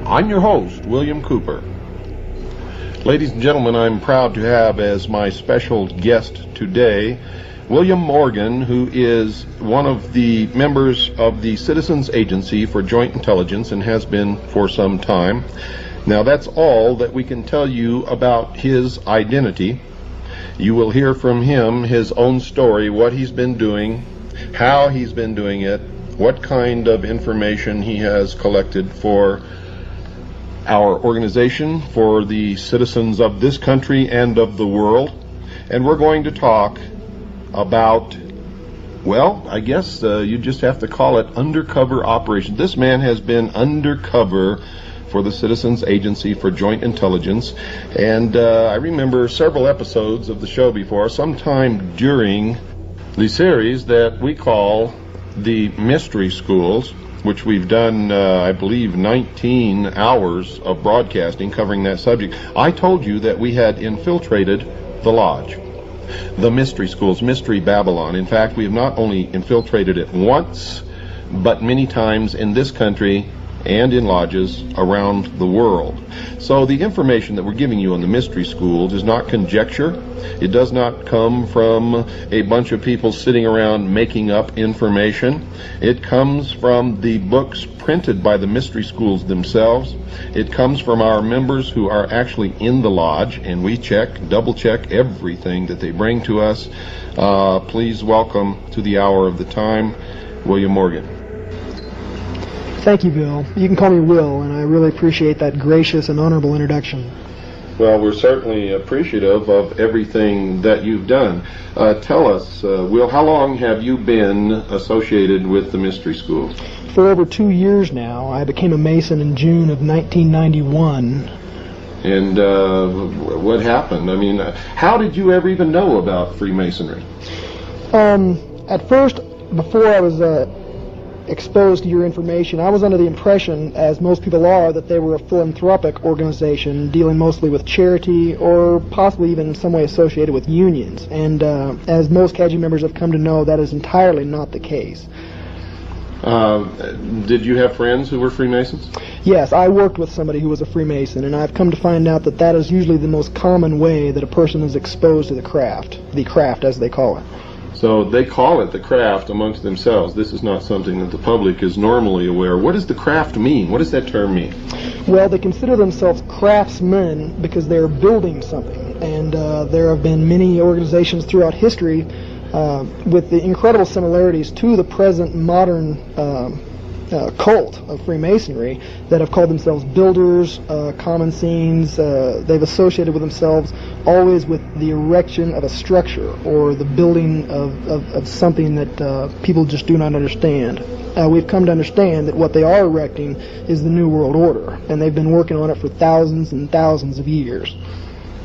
I'm your host, William Cooper. Ladies and gentlemen, I'm proud to have as my special guest today William Morgan, who is one of the members of the Citizens Agency for Joint Intelligence and has been for some time. Now, that's all that we can tell you about his identity. You will hear from him his own story, what he's been doing, how he's been doing it, what kind of information he has collected for our organization, for the citizens of this country and of the world. And we're going to talk about, well, I guess you just have to call it undercover operation. This man has been undercover for the Citizens Agency for Joint Intelligence, and I remember several episodes of the show before, sometime during the series that we call the Mystery Schools, which we've done, I believe, 19 hours of broadcasting covering that subject. I told you that we had infiltrated the lodge, the Mystery Schools, Mystery Babylon. In fact, we have not only infiltrated it once, but many times in this country and in lodges around the world. So the information that we're giving you on the Mystery Schools is not conjecture. It does not come from a bunch of people sitting around making up information. It comes from the books printed by the Mystery Schools themselves. It comes from our members who are actually in the lodge, and we double check everything that they bring to us. Please welcome to the hour of the time, William Morgan. Thank you, Bill. You can call me Will, and I really appreciate that gracious and honorable introduction. Well, we're certainly appreciative of everything that you've done. Tell us, Will, how long have you been associated with the Mystery School? For over 2 years now. I became a Mason in June of 1991. And what happened? I mean, how did you ever even know about Freemasonry? At first, before I was exposed to your information, I was under the impression, as most people are, that they were a philanthropic organization dealing mostly with charity or possibly even in some way associated with unions. And as most CAGI members have come to know, that is entirely not the case. Did you have friends who were Freemasons? Yes, I worked with somebody who was a Freemason, and I've come to find out that that is usually the most common way that a person is exposed to the craft as they call it. So they call it the craft amongst themselves. This is not something that the public is normally aware. What does the craft mean? What does that term mean? Well, they consider themselves craftsmen because they're building something. And there have been many organizations throughout history with the incredible similarities to the present modern cult of Freemasonry that have called themselves builders, common scenes. They've associated with themselves always with the erection of a structure or the building of something that people just do not understand. We've come to understand that what they are erecting is the New World Order, and they've been working on it for thousands and thousands of years.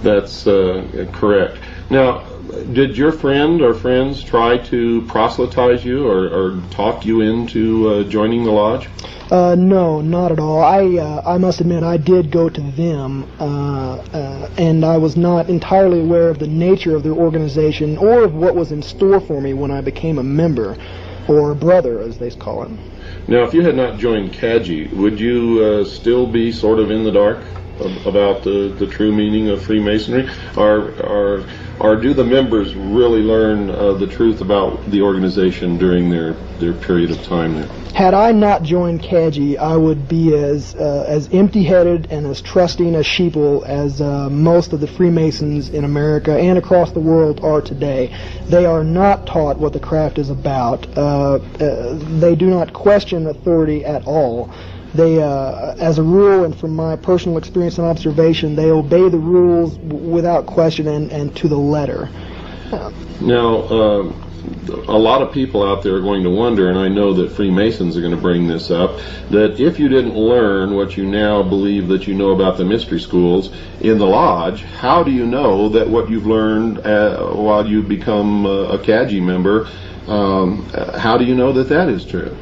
That's correct. Now, did your friend or friends try to proselytize you or talk you into joining the lodge? No, not at all. I must admit I did go to them, and I was not entirely aware of the nature of their organization or of what was in store for me when I became a member, or brother, as they call it. Now, if you had not joined CAGI, would you still be sort of in the dark about the true meaning of Freemasonry, or do the members really learn the truth about the organization during their period of time there? Had I not joined CAGI, I would be as empty-headed and as trusting a sheeple as most of the Freemasons in America and across the world are today. They are not taught what the craft is about. They do not question authority at all. They, as a rule, and from my personal experience and observation, they obey the rules without question and to the letter. Now, a lot of people out there are going to wonder, and I know that Freemasons are going to bring this up, that if you didn't learn what you now believe that you know about the Mystery Schools in the lodge, how do you know that what you've learned while you become a CAGI member, how do you know that that is true?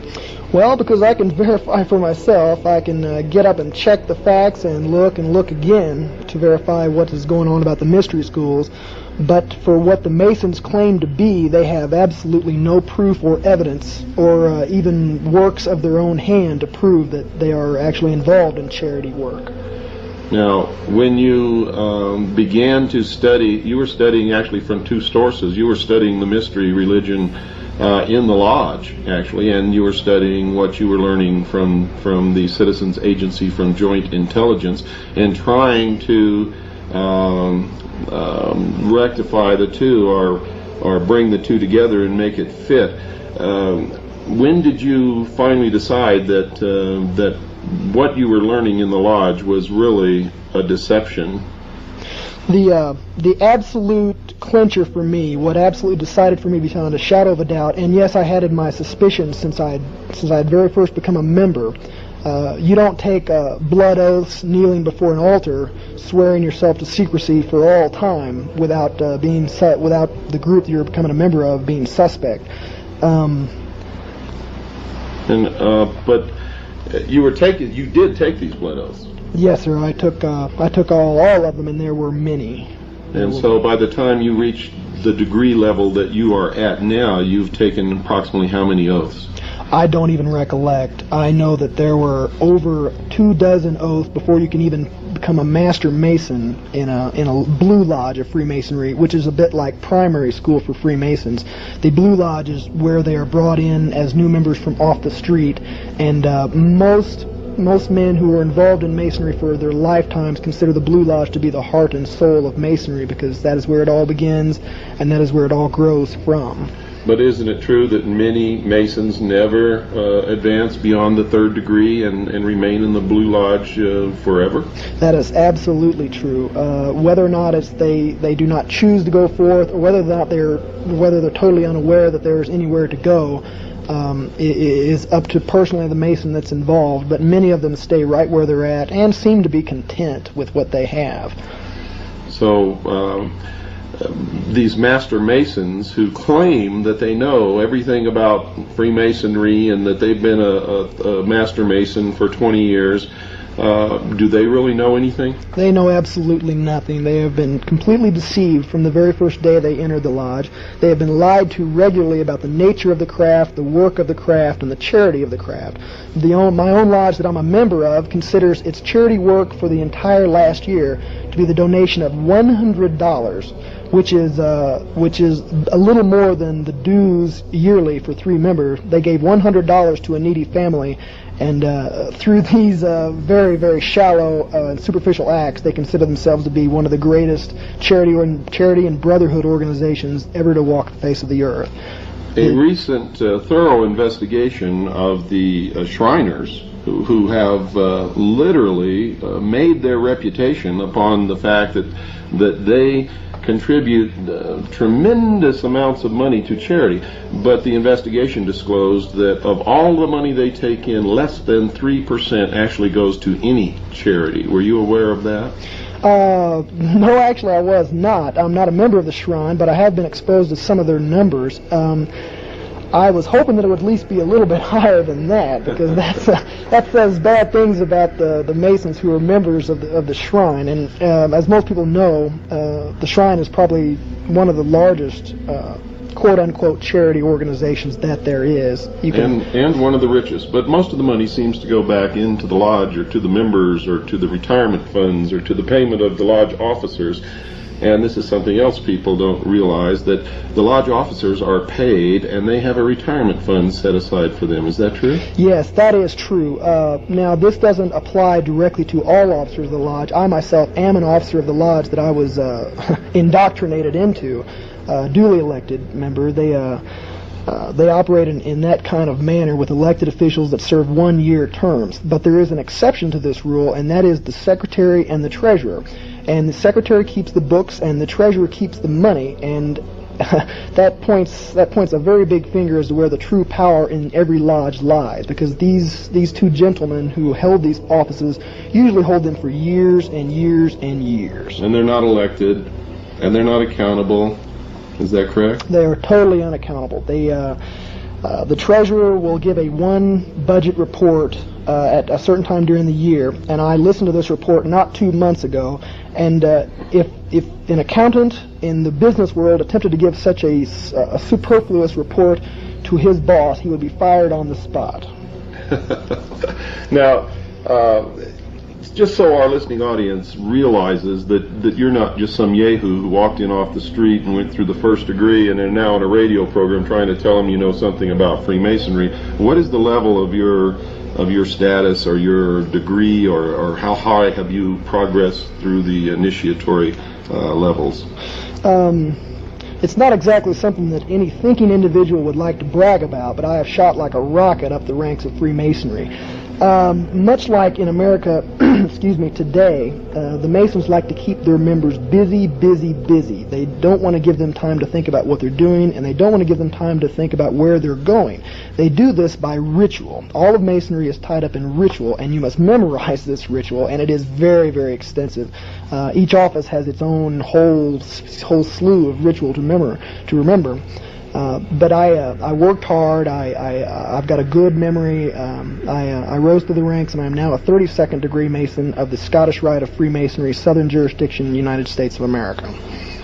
Well, because I can verify for myself. I can get up and check the facts and look again to verify what is going on about the Mystery Schools. But for what the Masons claim to be, they have absolutely no proof or evidence or even works of their own hand to prove that they are actually involved in charity work. Now, when you began to study, you were studying actually from two sources. You were studying the mystery religion in the lodge, actually, and you were studying what you were learning from the Citizens Agency, from Joint Intelligence, and trying to rectify the two, or bring the two together and make it fit. When did you finally decide that what you were learning in the lodge was really a deception? The absolute clincher for me, what absolutely decided for me beyond a shadow of a doubt, and yes, I had my suspicions since I had very first become a member. You don't take blood oaths, kneeling before an altar, swearing yourself to secrecy for all time without without the group that you're becoming a member of being suspect. But you did take these blood oaths. Yes, sir. I took all of them, and there were many. And so by the time you reached the degree level that you are at now, you've taken approximately how many oaths? I don't even recollect. I know that there were over 24 oaths before you can even become a master mason in a Blue Lodge of Freemasonry, which is a bit like primary school for Freemasons. The Blue Lodge is where they are brought in as new members from off the street, and most men who are involved in Masonry for their lifetimes consider the Blue Lodge to be the heart and soul of Masonry, because that is where it all begins and that is where it all grows from. But isn't it true that many Masons never advance beyond the third degree and remain in the Blue Lodge forever? That is absolutely true. Whether or not they do not choose to go forth, or whether they're totally unaware that there is anywhere to go, is up to personally the Mason that's involved. But many of them stay right where they're at and seem to be content with what they have. So these Master Masons who claim that they know everything about Freemasonry and that they've been a Master Mason for 20 years, do they really know anything? They know absolutely nothing. They have been completely deceived from the very first day they entered the lodge. They have been lied to regularly about the nature of the craft, the work of the craft, and the charity of the craft. My own lodge that I'm a member of considers its charity work for the entire last year to be the donation of $100, which is a little more than the dues yearly for 3 members. They gave $100 to a needy family, and through these very, very shallow and superficial acts, they consider themselves to be one of the greatest charity and brotherhood organizations ever to walk the face of the earth. A recent thorough investigation of the Shriners, who have literally made their reputation upon the fact that they contribute tremendous amounts of money to charity, but the investigation disclosed that of all the money they take in, less than 3% actually goes to any charity. Were you aware of that? No, actually I was not. I'm not a member of the Shrine, but I have been exposed to some of their numbers. I was hoping that it would at least be a little bit higher than that, because that says bad things about the Masons who are members of the Shrine. And as most people know, the Shrine is probably one of the largest quote-unquote charity organizations that there is. And one of the richest. But most of the money seems to go back into the lodge, or to the members, or to the retirement funds, or to the payment of the lodge officers. And this is something else people don't realize, that the lodge officers are paid and they have a retirement fund set aside for them. Is that true? Yes, that is true. Now, this doesn't apply directly to all officers of the lodge. I myself am an officer of the lodge that I was indoctrinated into, duly elected member. They operate in that kind of manner with elected officials that serve 1-year terms. But there is an exception to this rule, and that is the secretary and the treasurer. And the secretary keeps the books, and the treasurer keeps the money, and that points a very big finger as to where the true power in every lodge lies, because these two gentlemen who held these offices usually hold them for years and years and years. And they're not elected, and they're not accountable. Is that correct? They are totally unaccountable. The treasurer will give a budget report at a certain time during the year, and I listened to this report not 2 months ago, and if if an accountant in the business world attempted to give such a superfluous report to his boss, he would be fired on the spot. Now, just so our listening audience realizes that you're not just some yahoo who walked in off the street and went through the first degree and are now on a radio program trying to tell them you know something about Freemasonry. What is the level of your status or your degree, or how high have you progressed through the initiatory levels? It's not exactly something that any thinking individual would like to brag about, but I have shot like a rocket up the ranks of Freemasonry. Much like in America, excuse me, today, the Masons like to keep their members busy, busy, busy. They don't want to give them time to think about what they're doing, and they don't want to give them time to think about where they're going. They do this by ritual. All of Masonry is tied up in ritual, and you must memorize this ritual, and it is very, very extensive. Each office has its own whole slew of ritual to remember. But I worked hard. I've got a good memory. I rose through the ranks, and I'm now a 32nd degree Mason of the Scottish Rite of Freemasonry, Southern Jurisdiction, United States of America.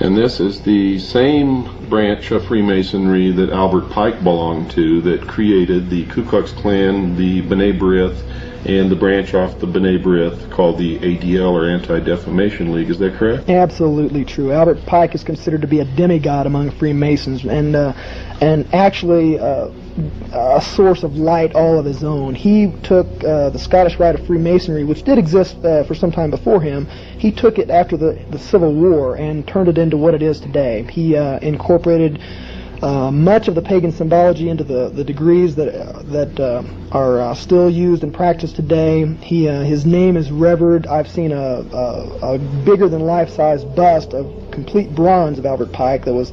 And this is the same branch of Freemasonry that Albert Pike belonged to, that created the Ku Klux Klan, the B'nai B'rith, and the branch off the B'nai B'rith called the ADL, or Anti-Defamation League. Is that correct? Absolutely true. Albert Pike is considered to be a demigod among Freemasons, and actually a source of light all of his own. He took the Scottish Rite of Freemasonry, which did exist for some time before him. He took it after the Civil War and turned it into what it is today. He incorporated much of the pagan symbology into the degrees that are still used and practiced today. His name is revered. I've seen a bigger than life-size bust of complete bronze of Albert Pike that was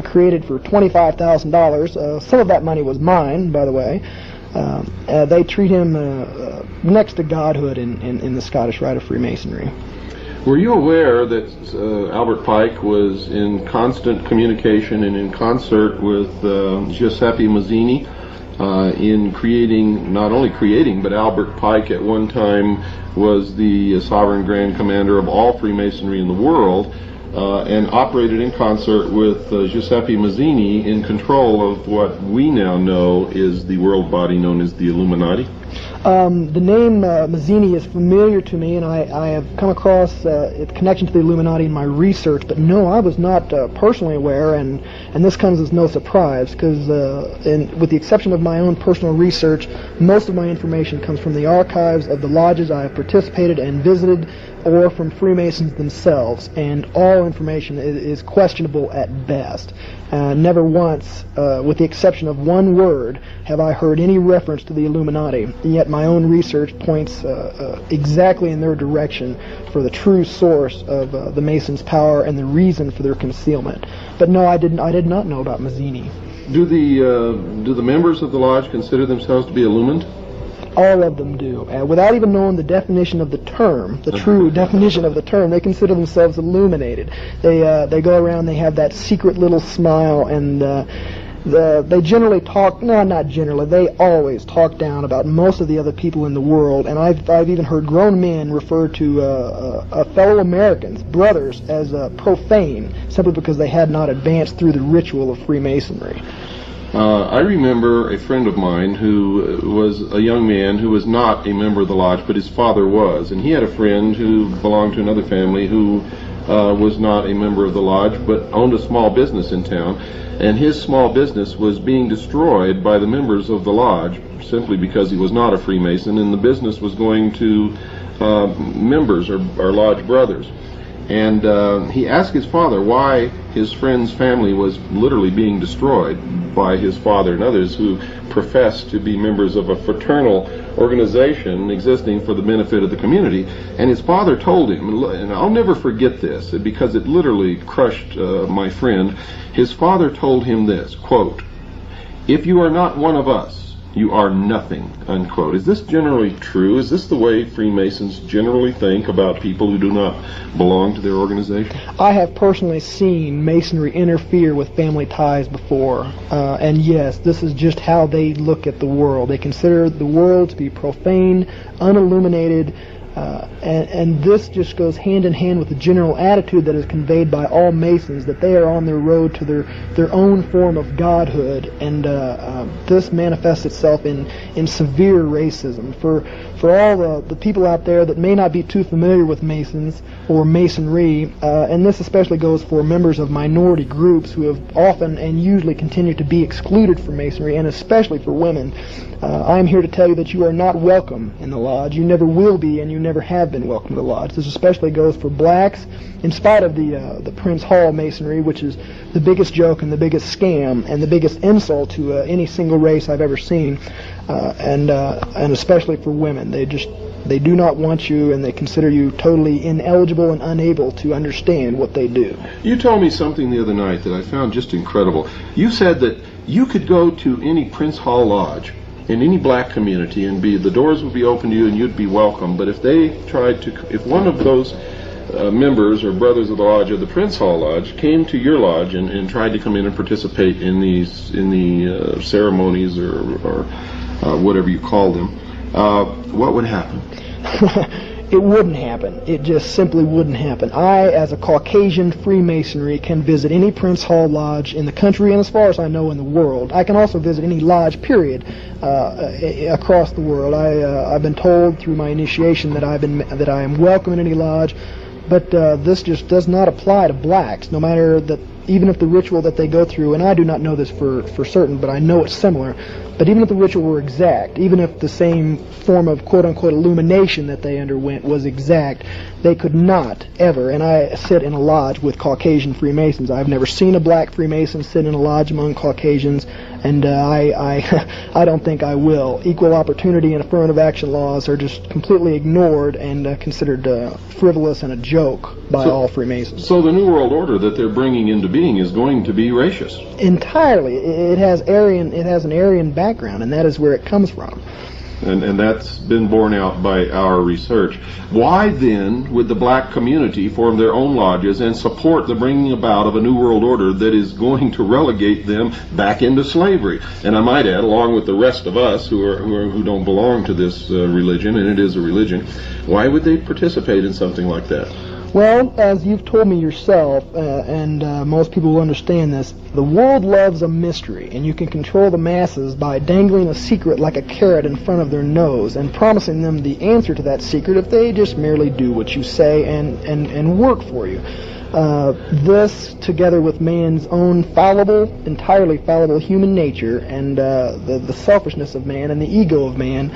created for $25,000. Some of that money was mine, by the way. They treat him next to godhood in the Scottish Rite of Freemasonry. Were you aware that Albert Pike was in constant communication and in concert with Giuseppe Mazzini in creating, not only creating, but Albert Pike at one time was the Sovereign Grand Commander of all Freemasonry in the world, and operated in concert with Giuseppe Mazzini in control of what we now know is the world body known as the Illuminati? The name Mazzini is familiar to me, and I have come across its connection to the Illuminati in my research, but no, I was not personally aware, and this comes as no surprise, because with the exception of my own personal research, most of my information comes from the archives of the lodges I have participated and visited, or from Freemasons themselves, and all information is questionable at best. Never once, with the exception of one word, have I heard any reference to the Illuminati, and yet my own research points exactly in their direction for the true source of the Masons' power and the reason for their concealment. But no, I did not know about Mazzini. Do the members of the lodge consider themselves to be illumined? All of them do. Without even knowing the definition of the term, the true definition of the term, they consider themselves illuminated. They go around, they have that secret little smile, and they generally talk, no, not generally, they always talk down about most of the other people in the world, and I've even heard grown men refer to fellow Americans, brothers, as profane, simply because they had not advanced through the ritual of Freemasonry. I remember a friend of mine who was a young man who was not a member of the lodge, but his father was. And he had a friend who belonged to another family who was not a member of the lodge, but owned a small business in town. And his small business was being destroyed by the members of the lodge simply because he was not a Freemason, and the business was going to members or lodge brothers. And he asked his father why his friend's family was literally being destroyed by his father and others who professed to be members of a fraternal organization existing for the benefit of the community. And his father told him, and I'll never forget this because it literally crushed my friend. His father told him this, quote, "If you are not one of us, you are nothing," unquote. Is this generally true? Is this the way Freemasons generally think about people who do not belong to their organization? I have personally seen Masonry interfere with family ties before, and yes, this is just how they look at the world. They consider the world to be profane, unilluminated, And this just goes hand in hand with the general attitude that is conveyed by all Masons, that they are on their road to their own form of godhood, and this manifests itself in severe racism. For all the people out there that may not be too familiar with Masons or Masonry, and this especially goes for members of minority groups who have often and usually continue to be excluded from Masonry, and especially for women, I am here to tell you that you are not welcome in the lodge. You never will be, and you never have been welcome to the lodge. This especially goes for blacks, in spite of the Prince Hall Masonry, which is the biggest joke and the biggest scam and the biggest insult to any single race I've ever seen, and especially for women. They do not want you, and they consider you totally ineligible and unable to understand what they do. You told me something the other night that I found just incredible. You said that you could go to any Prince Hall Lodge in any black community and the doors would be open to you and you'd be welcome, but if one of those members or brothers of the lodge of the Prince Hall Lodge came to your lodge and tried to come in and participate in the ceremonies or whatever you call them, what would happen? It wouldn't happen. It just simply wouldn't happen. I, as a Caucasian Freemasonry, can visit any Prince Hall Lodge in the country and, as far as I know, in the world. I can also visit any lodge, period, across the world. I've been told through my initiation that I am welcome in any lodge, but this just does not apply to blacks, no matter that. Even if the ritual that they go through, and I do not know this for certain, but I know it's similar, but even if the ritual were exact, even if the same form of quote-unquote illumination that they underwent was exact, they could not ever, and I sit in a lodge with Caucasian Freemasons. I've never seen a black Freemason sit in a lodge among Caucasians, and I don't think I will. Equal opportunity and affirmative action laws are just completely ignored and considered frivolous and a joke by all Freemasons. So the New World Order that they're bringing into being is going to be racist. Entirely. It has an Aryan background, and that is where it comes from. And that's been borne out by our research. Why then would the black community form their own lodges and support the bringing about of a New World Order that is going to relegate them back into slavery? And I might add, along with the rest of us who don't belong to this religion, and it is a religion, why would they participate in something like that? Well, as you've told me yourself, and most people will understand this, the world loves a mystery, and you can control the masses by dangling a secret like a carrot in front of their nose and promising them the answer to that secret if they just merely do what you say and work for you. This, together with man's own entirely fallible human nature, and the selfishness of man and the ego of man,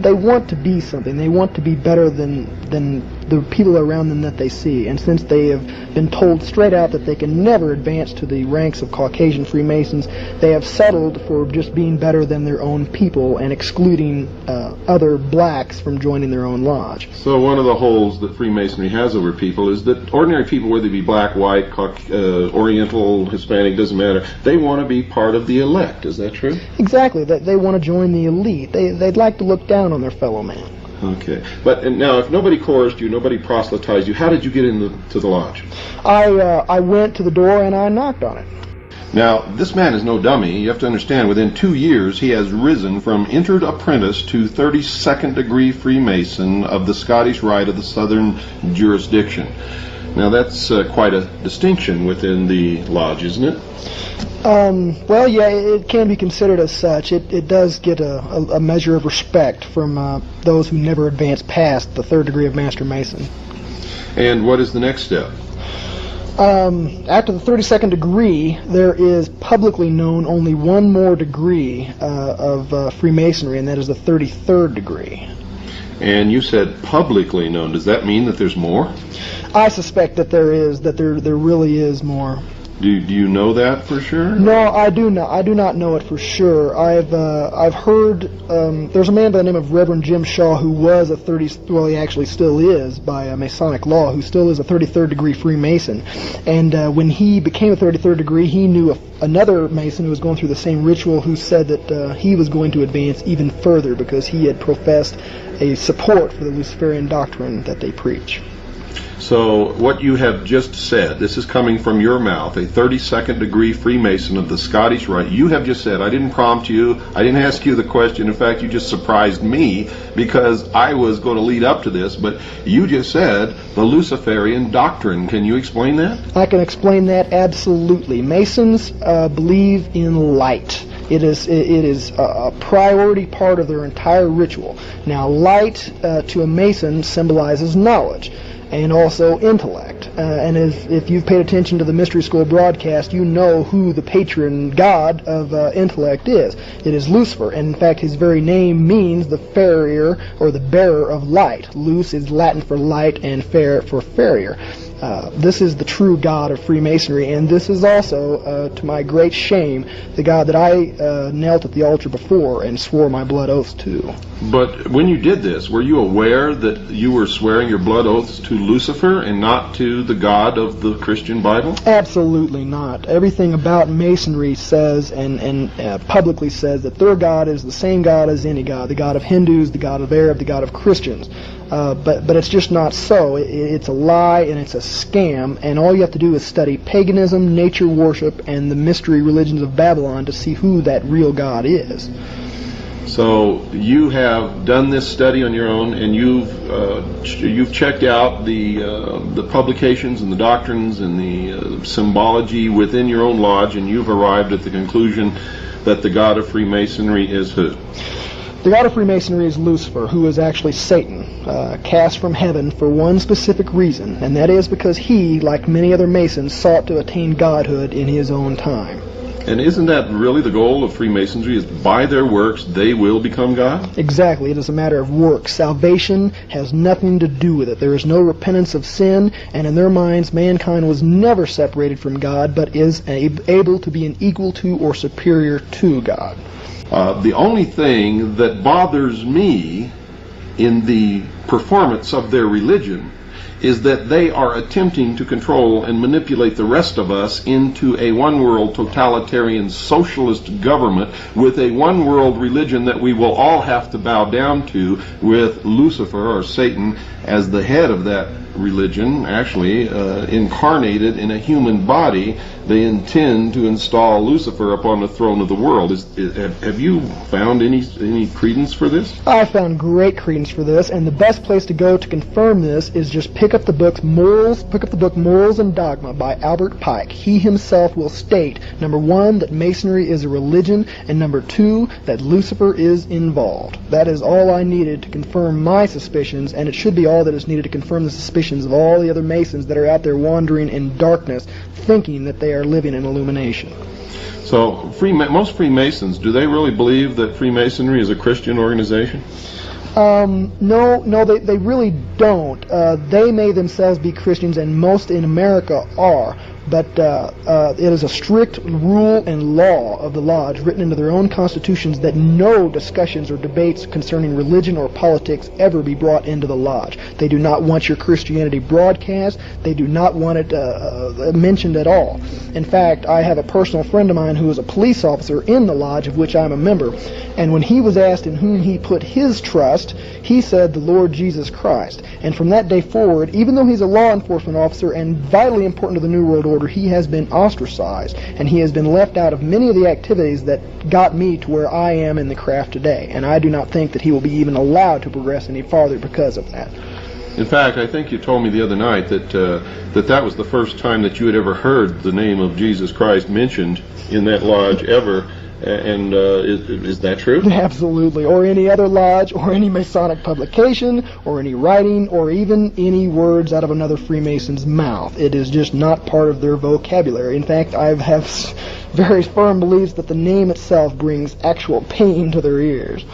they want to be something. They want to be better than the people around them that they see. And since they have been told straight out that they can never advance to the ranks of Caucasian Freemasons, they have settled for just being better than their own people and excluding other blacks from joining their own lodge. So one of the holes that Freemasonry has over people is that ordinary people, whether they be black, white, Oriental, Hispanic, doesn't matter, they want to be part of the elect. Is that true? Exactly. They want to join the elite. They'd like to look down on their fellow man. Okay. But now, if nobody coerced you, nobody proselytized you, how did you get into the lodge? I went to the door and I knocked on it. Now, this man is no dummy. You have to understand, within 2 years, he has risen from entered apprentice to 32nd degree Freemason of the Scottish Rite of the Southern Jurisdiction. Now, that's quite a distinction within the lodge, isn't it? Well, yeah, it can be considered as such. It does get a measure of respect from those who never advance past the 3rd degree of Master Mason. And what is the next step? After the 32nd degree, there is publicly known only one more degree of Freemasonry, and that is the 33rd degree. And you said publicly known. Does that mean that there's more? I suspect that there is, that there really is more. Do you know that for sure? No, I do not. I do not know it for sure. I've heard there's a man by the name of Reverend Jim Shaw who was he actually still is by Masonic law, who still is a 33rd degree Freemason. And when he became a 33rd degree, he knew another Mason who was going through the same ritual, who said that he was going to advance even further because he had professed a support for the Luciferian doctrine that they preach. So what you have just said, this is coming from your mouth, a 32nd degree Freemason of the Scottish Rite. You have just said, I didn't prompt you, I didn't ask you the question. In fact, you just surprised me because I was going to lead up to this, but you just said the Luciferian doctrine. Can you explain that? I can explain that absolutely. Masons believe in light. It is a priority part of their entire ritual. Now, light to a Mason symbolizes knowledge and also intellect. And if you've paid attention to the Mystery School broadcast, you know who the patron god of intellect is. It is Lucifer, and in fact his very name means the farrier or the bearer of light. Luce is Latin for light and fair for farrier. This is the true God of Freemasonry, and this is also, to my great shame, the God that I knelt at the altar before and swore my blood oaths to. But when you did this, were you aware that you were swearing your blood oaths to Lucifer and not to the God of the Christian Bible? Absolutely not. Everything about Masonry says and publicly says that their God is the same God as any God, the God of Hindus, the God of Arab, the God of Christians. But it's just not so. It's a lie and it's a scam, and all you have to do is study paganism, nature worship, and the mystery religions of Babylon to see who that real God is. So you have done this study on your own, and you've checked out the publications and the doctrines and the symbology within your own lodge, and you've arrived at the conclusion that the God of Freemasonry is who? The God of Freemasonry is Lucifer, who is actually Satan, cast from heaven for one specific reason, and that is because he, like many other Masons, sought to attain godhood in his own time. And isn't that really the goal of Freemasonry, is by their works they will become God? Exactly. It is a matter of works. Salvation has nothing to do with it. There is no repentance of sin, and in their minds mankind was never separated from God, but is able to be an equal to or superior to God. The only thing that bothers me in the performance of their religion is that they are attempting to control and manipulate the rest of us into a one-world totalitarian socialist government with a one-world religion that we will all have to bow down to, with Lucifer or Satan as the head of that religion, actually incarnated in a human body. They intend to install Lucifer upon the throne of the world. Have you found any credence for this? I found great credence for this, and the best place to go to confirm this is just pick up the book Morals and Dogma by Albert Pike. He himself will state, number one, that Masonry is a religion, and number two, that Lucifer is involved. That is all I needed to confirm my suspicions, and it should be all that is needed to confirm the suspicions of all the other Masons that are out there wandering in darkness, thinking that they are living in illumination. So, most Freemasons, do they really believe that Freemasonry is a Christian organization? No, they really don't. They may themselves be Christians, and most in America are. But it is a strict rule and law of the lodge, written into their own constitutions, that no discussions or debates concerning religion or politics ever be brought into the lodge. They do not want your Christianity broadcast. They do not want it mentioned at all. In fact, I have a personal friend of mine who is a police officer in the lodge of which I'm a member, and when he was asked in whom he put his trust, he said the Lord Jesus Christ. And from that day forward, even though he's a law enforcement officer and vitally important to the New World Order, he has been ostracized, and he has been left out of many of the activities that got me to where I am in the craft today. And I do not think that he will be even allowed to progress any farther because of that. In fact, I think you told me the other night that that was the first time that you had ever heard the name of Jesus Christ mentioned in that lodge ever. And is that true? Absolutely. Or any other lodge, or any Masonic publication, or any writing, or even any words out of another Freemason's mouth. It is just not part of their vocabulary. In fact, I have very firm beliefs that the name itself brings actual pain to their ears.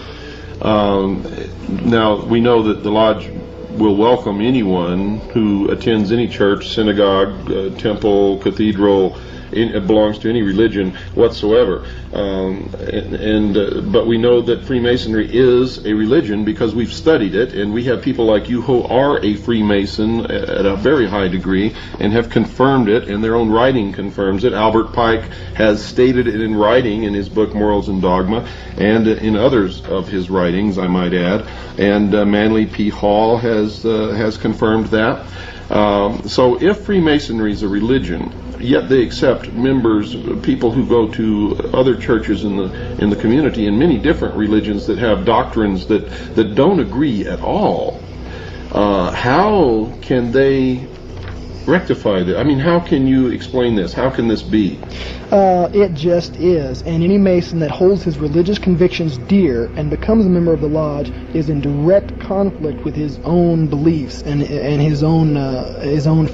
Now, we know that the lodge will welcome anyone who attends any church, synagogue, temple, cathedral. It belongs to any religion whatsoever, but we know that Freemasonry is a religion because we've studied it, and we have people like you who are a Freemason at a very high degree and have confirmed it, and their own writing confirms it. Albert Pike has stated it in writing in his book Morals and Dogma, and in others of his writings, I might add, and Manly P. Hall has confirmed that. So if Freemasonry is a religion, yet they accept members, people who go to other churches in the community, in many different religions that have doctrines that don't agree at all, how can they rectify that? I mean, how can you explain this? How can this be? It just is. And any Mason that holds his religious convictions dear and becomes a member of the lodge is in direct conflict with his own beliefs and his own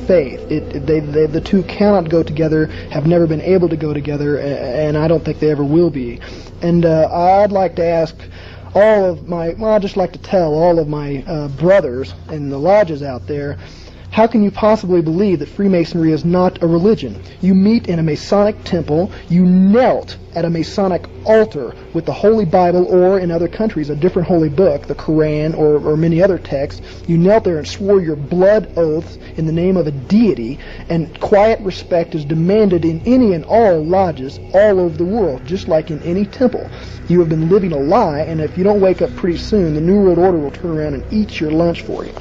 faith. The two cannot go together, have never been able to go together, and I don't think they ever will be. And I'd like to ask I'd just like to tell all of my brothers in the lodges out there, how can you possibly believe that Freemasonry is not a religion? You meet in a Masonic temple, you knelt at a Masonic altar with the Holy Bible, or in other countries a different holy book, the Quran or many other texts. You knelt there and swore your blood oaths in the name of a deity, and quiet respect is demanded in any and all lodges all over the world, just like in any temple. You have been living a lie, and if you don't wake up pretty soon, the New World Order will turn around and eat your lunch for you.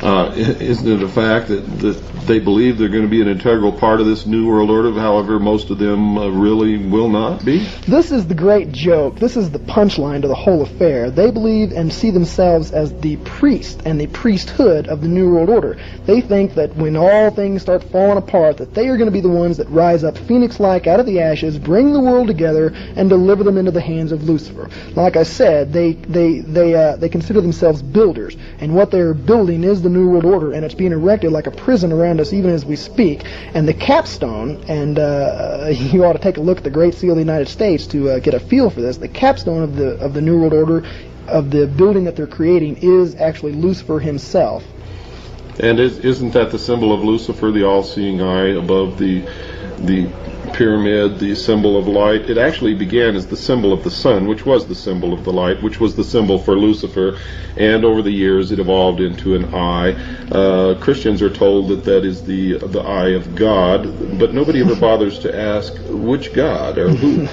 Isn't it a fact that they believe they're going to be an integral part of this New World Order, however most of them really will not be? This is the great joke. This is the punchline to the whole affair. They believe and see themselves as the priest and the priesthood of the New World Order. They think that when all things start falling apart, that they are going to be the ones that rise up phoenix-like out of the ashes, bring the world together, and deliver them into the hands of Lucifer. Like I said, they consider themselves builders, and what they're building is the New World Order, and it's being erected like a prison around us even as we speak. And the capstone, and you ought to take a look at the Great Seal of the United States to get a feel for this, the capstone of the New World Order, of the building that they're creating, is actually Lucifer himself. And isn't that the symbol of Lucifer, the all-seeing eye above the pyramid, the symbol of light? It actually began as the symbol of the sun, which was the symbol of the light, which was the symbol for Lucifer, and over the years it evolved into an eye. Christians are told that is the eye of God, but nobody ever bothers to ask which God or who.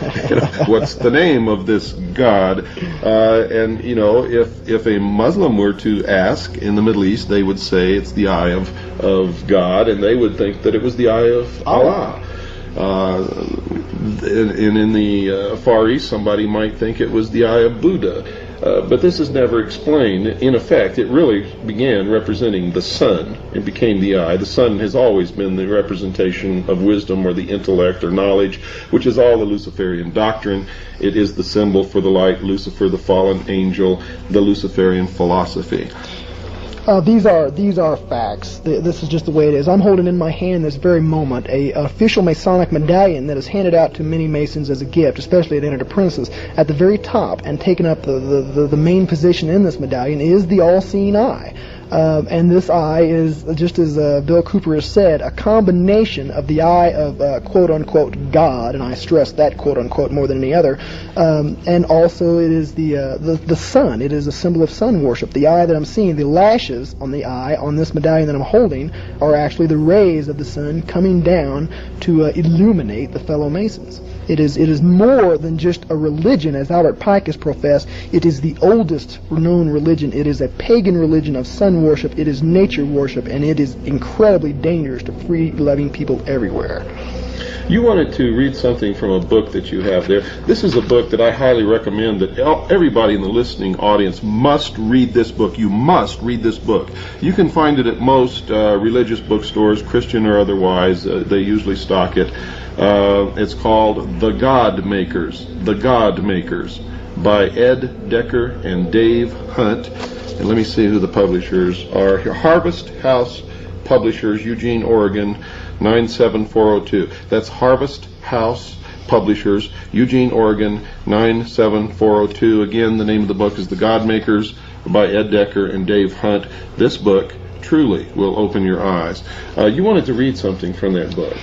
What's the name of this God? And if a Muslim were to ask in the Middle East, they would say it's the eye of God, and they would think that it was the eye of Allah. And in the Far East, somebody might think it was the eye of Buddha. But this is never explained. In effect, it really began representing the sun. It became the eye. The sun has always been the representation of wisdom or the intellect or knowledge, which is all the Luciferian doctrine. It is the symbol for the light, Lucifer, the fallen angel, the Luciferian philosophy. These are facts. This is just the way it is. I'm holding in my hand this very moment an official Masonic medallion that is handed out to many Masons as a gift, especially at entered apprentices. At the very top, and taking up the main position in this medallion, is the all-seeing eye. And this eye is, just as Bill Cooper has said, a combination of the eye of quote-unquote God, and I stress that quote-unquote more than any other, and also it is the sun. It is a symbol of sun worship. The eye that I'm seeing, the lashes on the eye on this medallion that I'm holding, are actually the rays of the sun coming down to illuminate the fellow Masons. It is more than just a religion, as Albert Pike has professed. It is the oldest known religion. It is a pagan religion of sun worship. It is nature worship, and it is incredibly dangerous to free-loving people everywhere. You wanted to read something from a book that you have there. This is a book that I highly recommend that everybody in the listening audience must read this book. You must read this book. You can find it at most religious bookstores, Christian or otherwise. They usually stock it. It's called The God Makers. The God Makers by Ed Decker and Dave Hunt. And let me see who the publishers are here. Harvest House Publishers, Eugene, Oregon, 97402. That's Harvest House Publishers, Eugene, Oregon, 97402. Again, the name of the book is The God Makers by Ed Decker and Dave Hunt. This book truly will open your eyes. You wanted to read something from that book.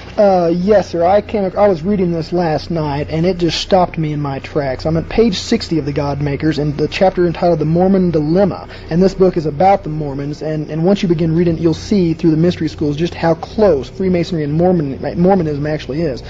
Yes, sir. I was reading this last night, and it just stopped me in my tracks. I'm at page 60 of The God Makers, and the chapter entitled The Mormon Dilemma. And this book is about the Mormons, and once you begin reading it, you'll see through the mystery schools just how close Freemasonry and Mormonism actually is.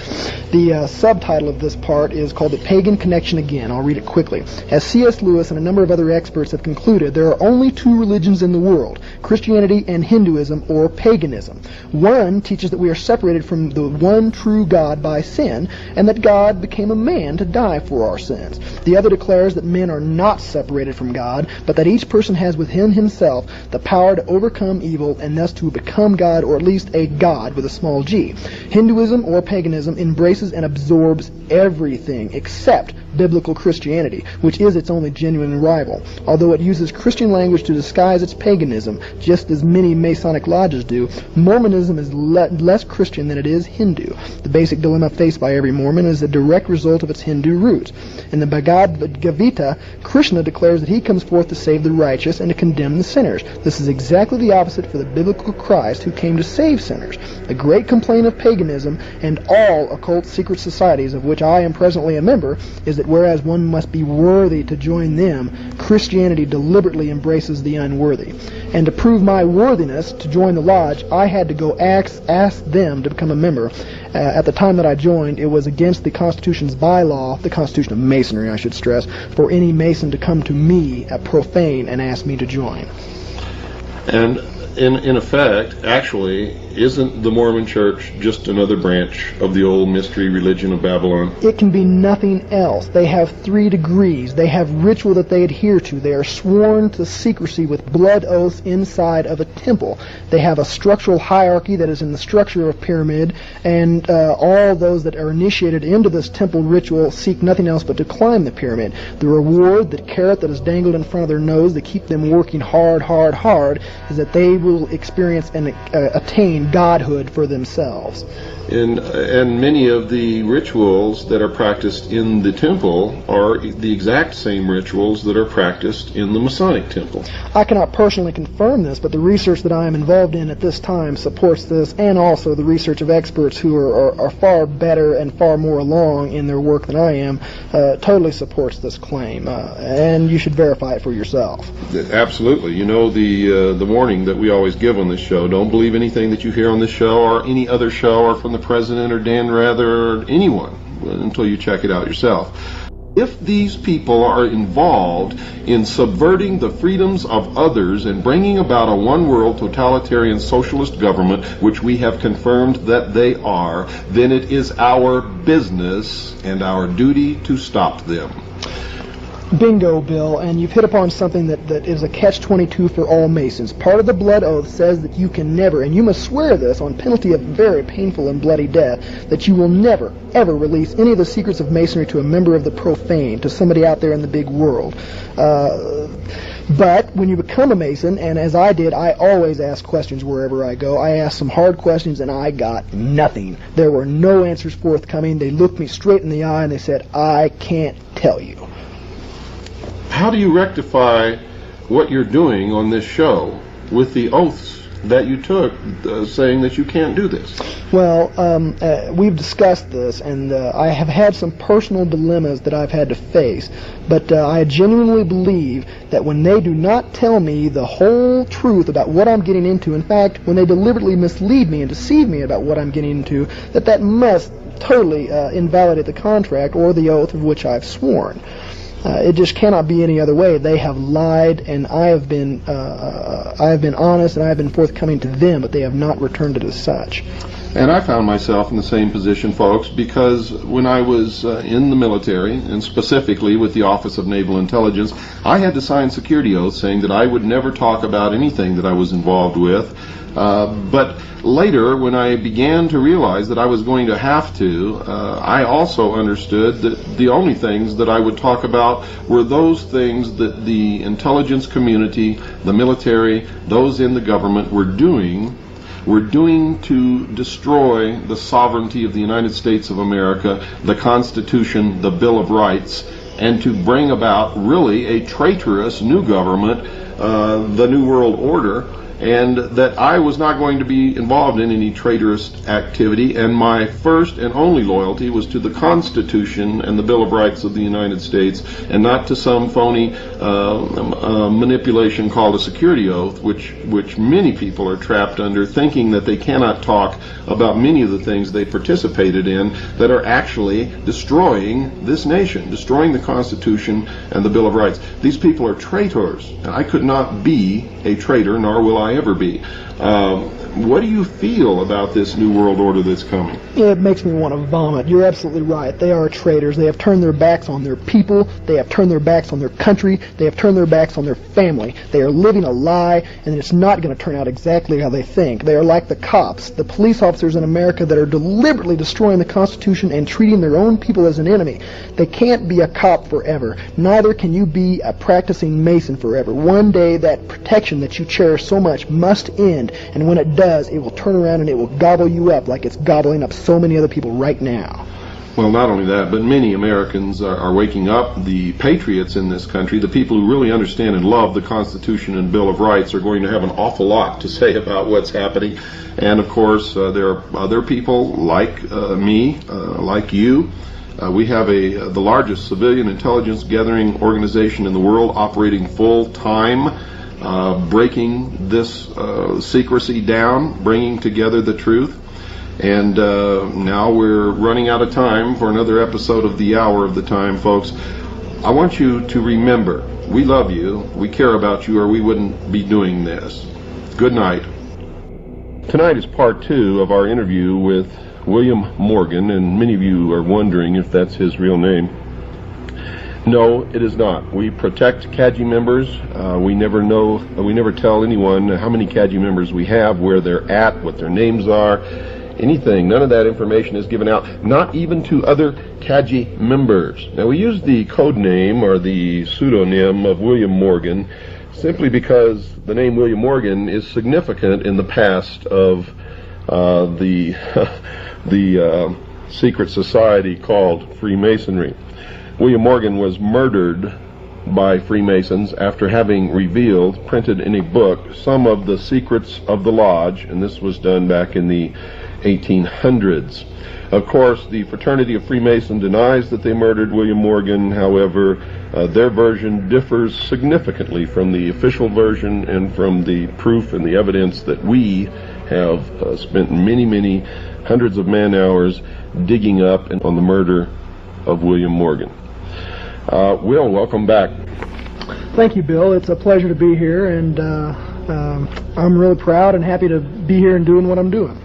The subtitle of this part is called The Pagan Connection Again. I'll read it quickly. As C.S. Lewis and a number of other experts have concluded, there are only two religions in the world, Christianity Christianity and Hinduism or paganism. One teaches that we are separated from the one true God by sin, and that God became a man to die for our sins. The other declares that men are not separated from God, but that each person has within himself the power to overcome evil and thus to become God, or at least a God with a small g. Hinduism or paganism embraces and absorbs everything except biblical Christianity, which is its only genuine rival, although it uses Christian language to disguise its paganism, just as many Masonic lodges do. Mormonism is less Christian than it is Hindu. The basic dilemma faced by every Mormon is a direct result of its Hindu roots. In the Bhagavad Gita, Krishna declares that he comes forth to save the righteous and to condemn the sinners. This is exactly the opposite for the biblical Christ, who came to save sinners. The great complaint of paganism and all occult secret societies, of which I am presently a member, is that whereas one must be worthy to join them, Christianity deliberately embraces the unworthy. And to prove my worthiness to join the lodge, I had to go ask them to become a member. At the time that I joined, it was against the Constitution's bylaw, the Constitution of Masonry, I should stress, for any Mason to come to me at profane and ask me to join. And in effect, actually, isn't the Mormon Church just another branch of the old mystery religion of Babylon? It can be nothing else. They have 3 degrees. They have ritual that they adhere to. They are sworn to secrecy with blood oaths inside of a temple. They have a structural hierarchy that is in the structure of a pyramid, and all those that are initiated into this temple ritual seek nothing else but to climb the pyramid. The reward, the carrot that is dangled in front of their nose to keep them working hard, is that they will experience and attain godhood for themselves. And many of the rituals that are practiced in the temple are the exact same rituals that are practiced in the Masonic temple. I cannot personally confirm this, but the research that I am involved in at this time supports this, and also the research of experts who are far better and far more along in their work than I am totally supports this claim, and you should verify it for yourself. Absolutely. You know the warning that we always give on this show: don't believe anything that you hear on this show or any other show or from the President or Dan Rather or anyone until you check it out yourself. If these people are involved in subverting the freedoms of others and bringing about a one-world totalitarian socialist government, which we have confirmed that they are, then it is our business and our duty to stop them. Bingo, Bill, and you've hit upon something that is a catch-22 for all Masons. Part of the blood oath says that you can never, and you must swear this on penalty of very painful and bloody death, that you will never, ever release any of the secrets of Masonry to a member of the profane, to somebody out there in the big world. But when you become a Mason, and as I did, I always ask questions wherever I go. I asked some hard questions, and I got nothing. There were no answers forthcoming. They looked me straight in the eye, and they said, "I can't tell you." How do you rectify what you're doing on this show with the oaths that you took saying that you can't do this? Well, we've discussed this, and I have had some personal dilemmas that I've had to face, but I genuinely believe that when they do not tell me the whole truth about what I'm getting into, in fact, when they deliberately mislead me and deceive me about what I'm getting into, that must totally invalidate the contract or the oath of which I've sworn. It just cannot be any other way. They have lied, and I have been honest, and I have been forthcoming to them, but they have not returned it as such. And I found myself in the same position, folks, because when I was in the military, and specifically with the Office of Naval Intelligence, I had to sign security oaths saying that I would never talk about anything that I was involved with. But later, when I began to realize that I was going to have to, I also understood that the only things that I would talk about were those things that the intelligence community, the military, those in the government were doing to destroy the sovereignty of the United States of America, the Constitution, the Bill of Rights, and to bring about really a traitorous new government, the New World Order, and that I was not going to be involved in any traitorous activity, and my first and only loyalty was to the Constitution and the Bill of Rights of the United States, and not to some phony manipulation called a security oath, which many people are trapped under, thinking that they cannot talk about many of the things they participated in that are actually destroying this nation, destroying the Constitution and the Bill of Rights. These people are traitors, and I could not be a traitor, nor will I ever be. What do you feel about this new world order that's coming? It makes me want to vomit. You're absolutely right. They are traitors. They have turned their backs on their people. They have turned their backs on their country. They have turned their backs on their family. They are living a lie, and it's not going to turn out exactly how they think. They are like the cops, the police officers in America that are deliberately destroying the Constitution and treating their own people as an enemy. They can't be a cop forever. Neither can you be a practicing Mason forever. One day that protection that you cherish so much must end, and when it does, it will turn around and it will gobble you up like it's gobbling up so many other people right now. Well, not only that, but many Americans are waking up. The patriots in this country, the people who really understand and love the Constitution and Bill of Rights, are going to have an awful lot to say about what's happening. And, of course, there are other people like me, like you. We have the largest civilian intelligence gathering organization in the world, operating full-time, breaking this secrecy down, bringing together the truth. And now we're running out of time for another episode of The Hour of the Time, folks. I want you to remember, we love you, we care about you, or we wouldn't be doing this. Good night. Tonight is part 2 of our interview with William Morgan, and many of you are wondering if that's his real name. No, it is not. We protect CAGI members. We never tell anyone how many CAGI members we have, where they're at, what their names are, anything. None of that information is given out, not even to other CAGI members. Now, we use the code name or the pseudonym of William Morgan simply because the name William Morgan is significant in the past of the secret society called Freemasonry. William Morgan was murdered by Freemasons after having revealed, printed in a book, some of the secrets of the lodge, and this was done back in the 1800s. Of course, the fraternity of Freemason denies that they murdered William Morgan. However, their version differs significantly from the official version and from the proof and the evidence that we have spent many hundreds of man-hours digging up on the murder of William Morgan. Will, welcome back. Thank you, Bill. It's a pleasure to be here, and I'm really proud and happy to be here and doing what I'm doing.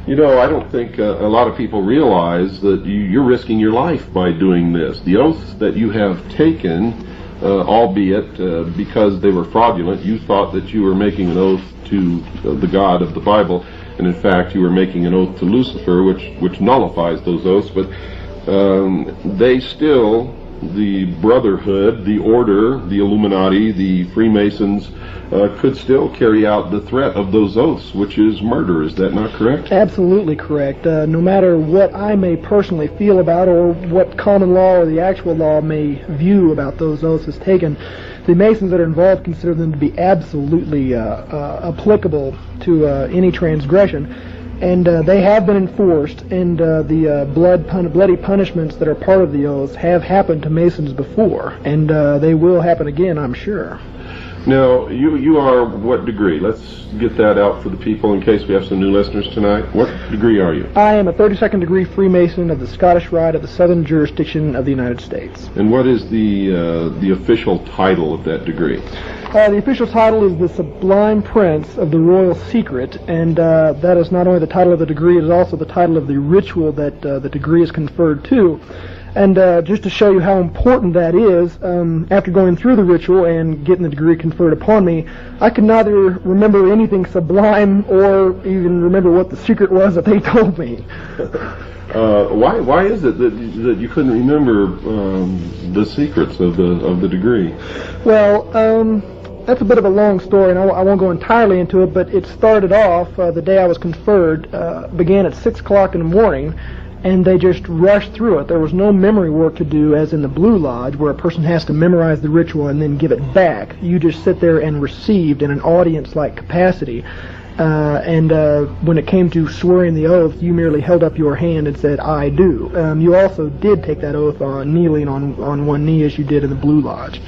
You know, I don't think a lot of people realize that you're risking your life by doing this. The oaths that you have taken, albeit because they were fraudulent, you thought that you were making an oath to the God of the Bible, and in fact you were making an oath to Lucifer, which nullifies those oaths, but they still, the Brotherhood, the Order, the Illuminati, the Freemasons, could still carry out the threat of those oaths, which is murder. Is that not correct? Absolutely correct. No matter what I may personally feel about or what common law or the actual law may view about those oaths as taken, the Masons that are involved consider them to be absolutely applicable to any transgression. And they have been enforced, and the bloody punishments that are part of the oaths have happened to Masons before, and they will happen again, I'm sure. Now, you are what degree? Let's get that out for the people in case we have some new listeners tonight. What degree are you? I am a 32nd degree Freemason of the Scottish Rite of the Southern Jurisdiction of the United States. And what is the official title of that degree? The official title is the Sublime Prince of the Royal Secret, and that is not only the title of the degree, it is also the title of the ritual that the degree is conferred to. And just to show you how important that is, after going through the ritual and getting the degree conferred upon me, I could neither remember anything sublime or even remember what the secret was that they told me. Why is it that you couldn't remember the secrets of the degree? Well, that's a bit of a long story, and I won't go entirely into it, but it started off, the day I was conferred, began at 6 o'clock in the morning, and they just rushed through it. There was no memory work to do, as in the Blue Lodge, where a person has to memorize the ritual and then give it back. You just sit there and received in an audience-like capacity. And when it came to swearing the oath, you merely held up your hand and said, "I do." You also did take that oath kneeling on one knee, as you did in the Blue Lodge.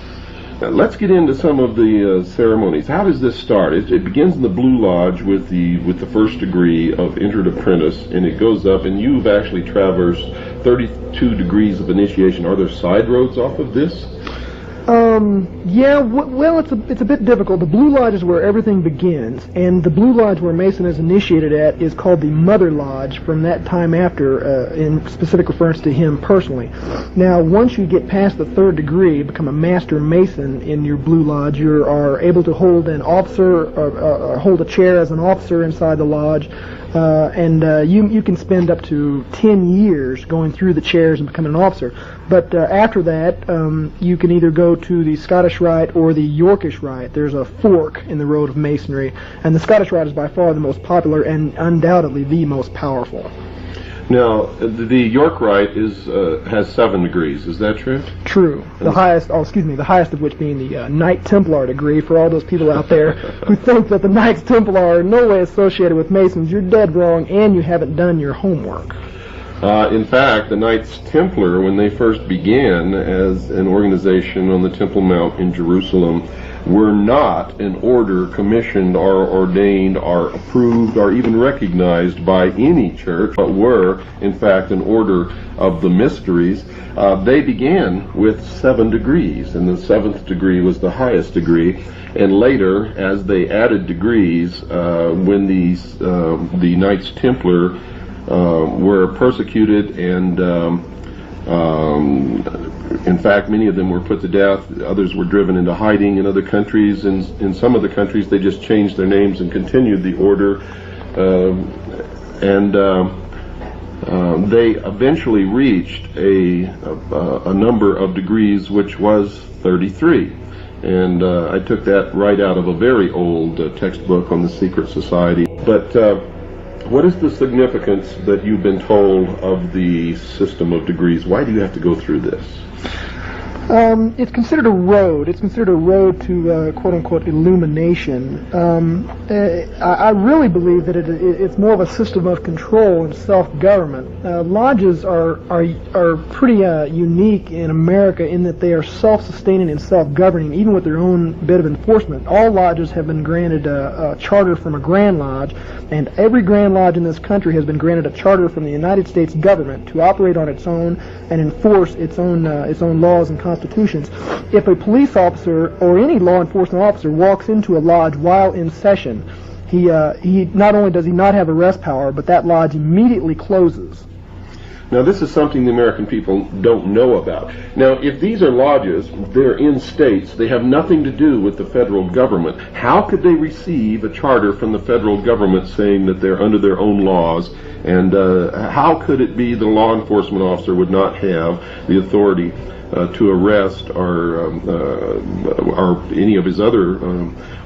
Let's get into some of the ceremonies. How does this start? It begins in the Blue Lodge with the first degree of entered apprentice, and it goes up, and you've actually traversed 32 degrees of initiation. Are there side roads off of this? Well, it's a bit difficult. The Blue Lodge is where everything begins, and the Blue Lodge where Mason is initiated at is called the Mother Lodge from that time after, in specific reference to him personally. Now, once you get past the 3rd degree, become a Master Mason in your Blue Lodge, you are able to hold an officer, or hold a chair as an officer inside the lodge, and you can spend up to 10 years going through the chairs and becoming an officer. But after that, you can either go to the Scottish Rite or the Yorkish Rite. There's a fork in the road of Masonry, and the Scottish Rite is by far the most popular and undoubtedly the most powerful. Now, the York Rite has 7 degrees. Is that true? True. The highest of which being the Knight Templar degree. For all those people out there who think that the Knights Templar are in no way associated with Masons, you're dead wrong, and you haven't done your homework. In fact, the Knights Templar, when they first began as an organization on the Temple Mount in Jerusalem, were not an order commissioned or ordained or approved or even recognized by any church, but were, in fact, an order of the mysteries. They began with 7 degrees, and the 7th degree was the highest degree. And later, as they added degrees, when the Knights Templar were persecuted and in fact, many of them were put to death. Others were driven into hiding in other countries. In some of the countries, they just changed their names and continued the order. They eventually reached a number of degrees, which was 33. And I took that right out of a very old textbook on the secret society. But what is the significance that you've been told of the system of degrees? Why do you have to go through this? It's considered a road. It's considered a road to quote-unquote illumination. I really believe that it's more of a system of control and self-government. Lodges are pretty unique in America in that they are self-sustaining and self-governing, even with their own bit of enforcement. All lodges have been granted a charter from a Grand Lodge, and every Grand Lodge in this country has been granted a charter from the United States government to operate on its own and enforce its own laws and constitutions. If a police officer or any law enforcement officer walks into a lodge while in session, he not only does he not have arrest power, but that lodge immediately closes. Now, this is something the American people don't know about. Now, if these are lodges, they're in states, they have nothing to do with the federal government. How could they receive a charter from the federal government saying that they're under their own laws? And how could it be the law enforcement officer would not have the authority to arrest or any of his other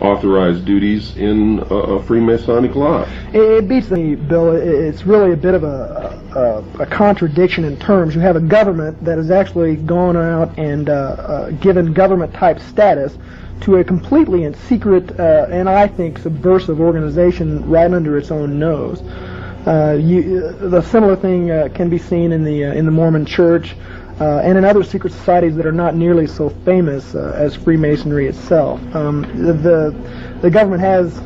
authorized duties in a Freemasonic lodge? It beats me, Bill. It's really a bit of a contradiction in terms. You have a government that has actually gone out and given government-type status to a completely and secret and I think subversive organization right under its own nose. The similar thing can be seen in the Mormon Church. And in other secret societies that are not nearly so famous as Freemasonry itself. The government has,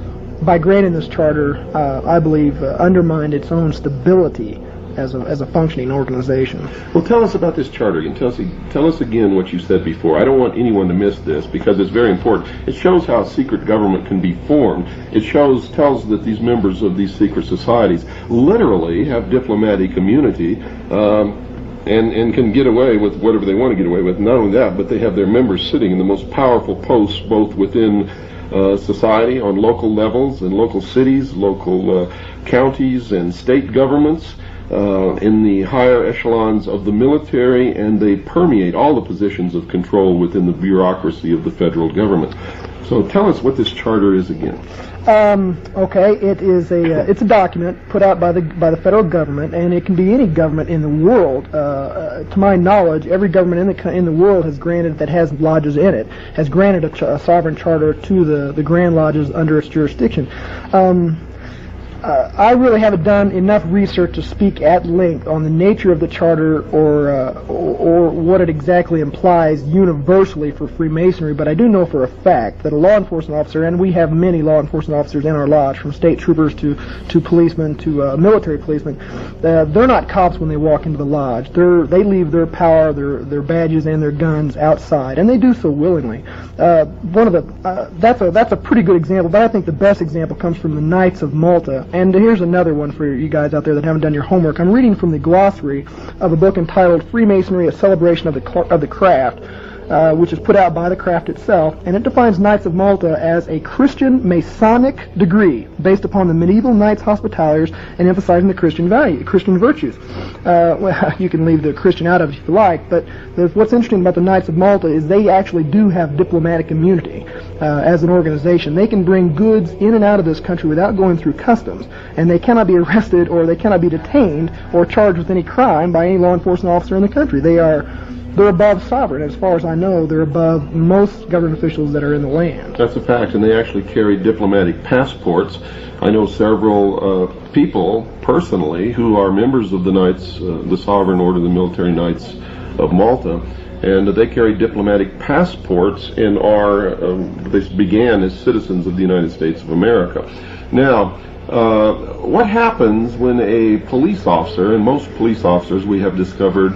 by granting this charter, I believe, undermined its own stability as a functioning organization. Well, tell us about this charter again. Tell us again what you said before. I don't want anyone to miss this because it's very important. It shows how a secret government can be formed. It tells that these members of these secret societies literally have diplomatic immunity. And can get away with whatever they want to get away with. Not only that, but they have their members sitting in the most powerful posts, both within society, on local levels, in local cities, local counties, and state governments, in the higher echelons of the military, and they permeate all the positions of control within the bureaucracy of the federal government. So tell us what this charter is again. Okay, it's a document put out by the federal government, and it can be any government in the world. To my knowledge, every government in the world that has lodges in it has granted a sovereign charter to the Grand Lodges under its jurisdiction. I really haven't done enough research to speak at length on the nature of the charter or what it exactly implies universally for Freemasonry, but I do know for a fact that a law enforcement officer, and we have many law enforcement officers in our lodge, from state troopers to policemen to military policemen, they're not cops when they walk into the lodge. They leave their power, their badges, and their guns outside, and they do so willingly. That's a pretty good example, but I think the best example comes from the Knights of Malta. And here's another one for you guys out there that haven't done your homework. I'm reading from the glossary of a book entitled Freemasonry, A Celebration of the Craft, which is put out by the craft itself, and it defines Knights of Malta as a Christian Masonic degree based upon the medieval Knights Hospitallers and emphasizing the Christian virtues. Well, you can leave the Christian out of it if you like, but what's interesting about the Knights of Malta is they actually do have diplomatic immunity as an organization. They can bring goods in and out of this country without going through customs, and they cannot be arrested or they cannot be detained or charged with any crime by any law enforcement officer in the country. They're above sovereign. As far as I know, they're above most government officials that are in the land. That's a fact, and they actually carry diplomatic passports. I know several people personally who are members of the Knights, the Sovereign Order of the Military Knights of Malta, and they carry diplomatic passports and they began as citizens of the United States of America. Now, what happens when a police officer, and most police officers we have discovered,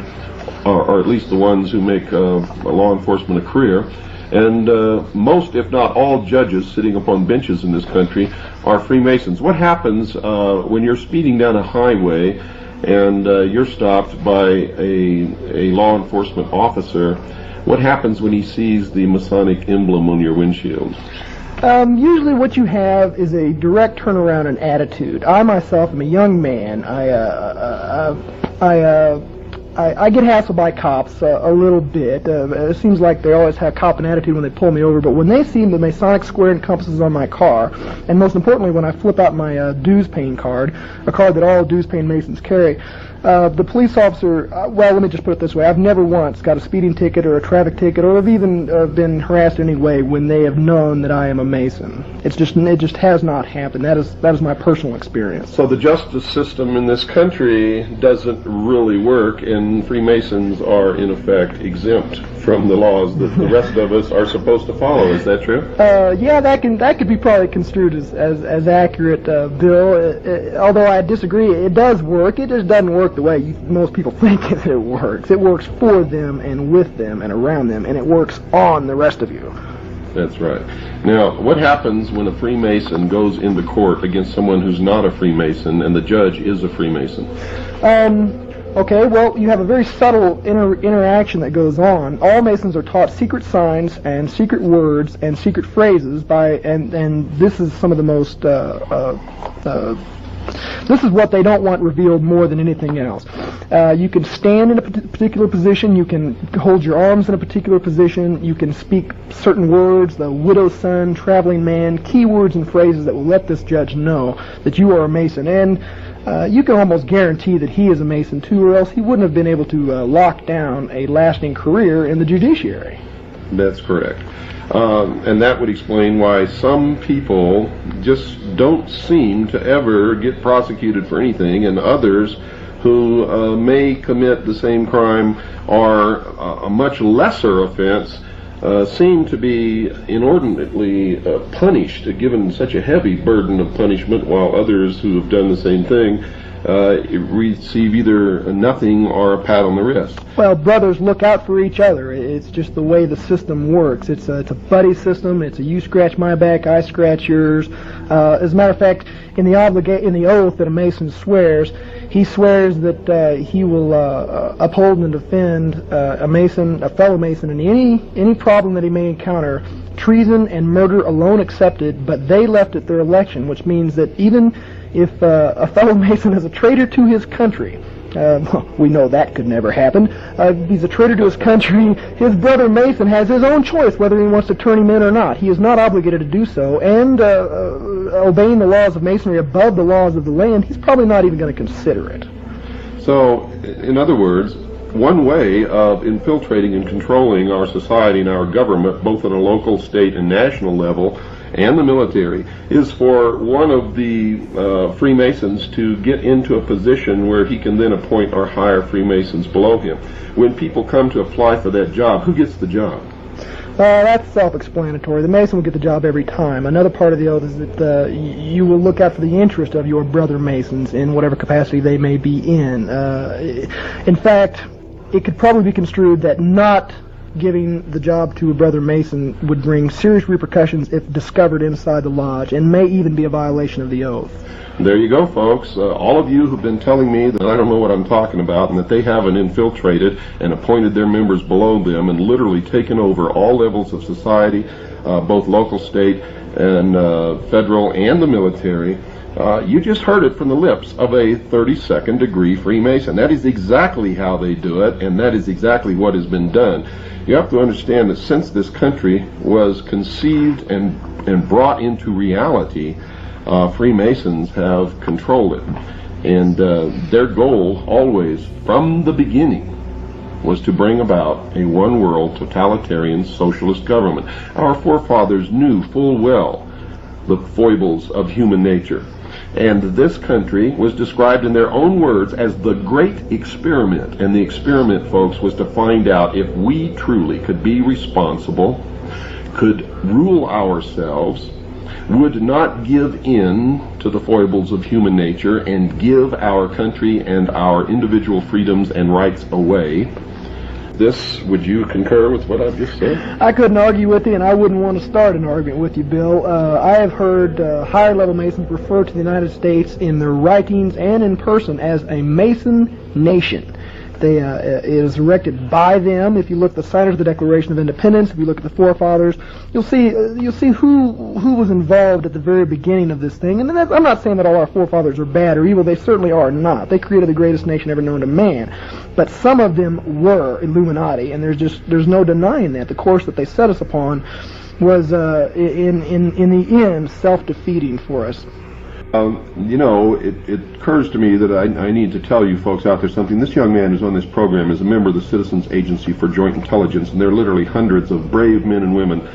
or at least the ones who make law enforcement a career, and most, if not all, judges sitting upon benches in this country are Freemasons. What happens when you're speeding down a highway and you're stopped by a law enforcement officer? What happens when he sees the Masonic emblem on your windshield? Usually what you have is a direct turnaround in attitude. I myself am a young man. I get hassled by cops a little bit. It seems like they always have cop an attitude when they pull me over, but when they see the Masonic square and compasses on my car, and most importantly when I flip out my dues paying card, a card that all dues paying Masons carry, the police officer, well, let me just put it this way, I've never once got a speeding ticket or a traffic ticket or have even been harassed in any way when they have known that I am a Mason. It just has not happened. That is my personal experience. So the justice system in this country doesn't really work, and Freemasons are in effect exempt from the laws that the rest of us are supposed to follow. Is that true? Yeah, that could be probably construed as accurate, Bill. Although I disagree, it does work. It just doesn't work the way most people think it works. It works for them and with them and around them, and it works on the rest of you. That's right. Now, what happens when a Freemason goes into court against someone who's not a Freemason and the judge is a Freemason? Okay, well, you have a very subtle interaction that goes on. All Masons are taught secret signs and secret words and secret phrases and this is some of the most this is what they don't want revealed more than anything else. You can stand in a particular position, you can hold your arms in a particular position, you can speak certain words, the widow's son, traveling man, keywords and phrases that will let this judge know that you are a Mason. And you can almost guarantee that he is a Mason too, or else he wouldn't have been able to lock down a lasting career in the judiciary. That's correct. And that would explain why some people just don't seem to ever get prosecuted for anything, and others who may commit the same crime or a much lesser offense seem to be inordinately punished, given such a heavy burden of punishment, while others who have done the same thing receive either nothing or a pat on the wrist. Well, brothers look out for each other. It's just the way the system works. It's a buddy system. It's a you scratch my back, I scratch yours. As a matter of fact, in the oath that a Mason swears, he swears that he will uphold and defend a fellow Mason in any problem that he may encounter, treason and murder alone excepted, but they left at their election, which means that even if a fellow Mason is a traitor to his country, we know that could never happen. If he's a traitor to his country, his brother Mason has his own choice whether he wants to turn him in or not. He is not obligated to do so, and obeying the laws of Masonry above the laws of the land, he's probably not even going to consider it. So, in other words, one way of infiltrating and controlling our society and our government, both on a local, state, and national level, and the military is for one of the Freemasons to get into a position where he can then appoint or hire Freemasons below him. When people come to apply for that job, who gets the job? That's self-explanatory. The Mason will get the job every time. Another part of the oath is that you will look out for the interest of your brother Masons in whatever capacity they may be in. In fact, it could probably be construed that not giving the job to a brother Mason would bring serious repercussions if discovered inside the lodge, and may even be a violation of the oath. There you go, folks. All of you who've been telling me that I don't know what I'm talking about and that they haven't infiltrated and appointed their members below them and literally taken over all levels of society, both local, state, and federal, and the military, you just heard it from the lips of a 32nd degree Freemason. That is exactly how they do it, and that is exactly what has been done. You have to understand that since this country was conceived and brought into reality, Freemasons have controlled it. And their goal always, from the beginning, was to bring about a one-world totalitarian socialist government. Our forefathers knew full well the foibles of human nature. And this country was described in their own words as the great experiment. And the experiment, folks, was to find out if we truly could be responsible, could rule ourselves, would not give in to the foibles of human nature and give our country and our individual freedoms and rights away. Would you concur with what I've just said? I couldn't argue with you, and I wouldn't want to start an argument with you, Bill. I have heard higher-level Masons refer to the United States in their writings and in person as a Mason nation. It is erected by them. If you look at the signers of the Declaration of Independence, if you look at the forefathers, you'll see who was involved at the very beginning of this thing. And I'm not saying that all our forefathers are bad or evil. They certainly are not. They created the greatest nation ever known to man. But some of them were Illuminati, and there's no denying that. The course that they set us upon was in the end self-defeating for us. It occurs to me that I need to tell you folks out there something. This young man who's on this program is a member of the Citizens Agency for Joint Intelligence, and there are literally hundreds of brave men and women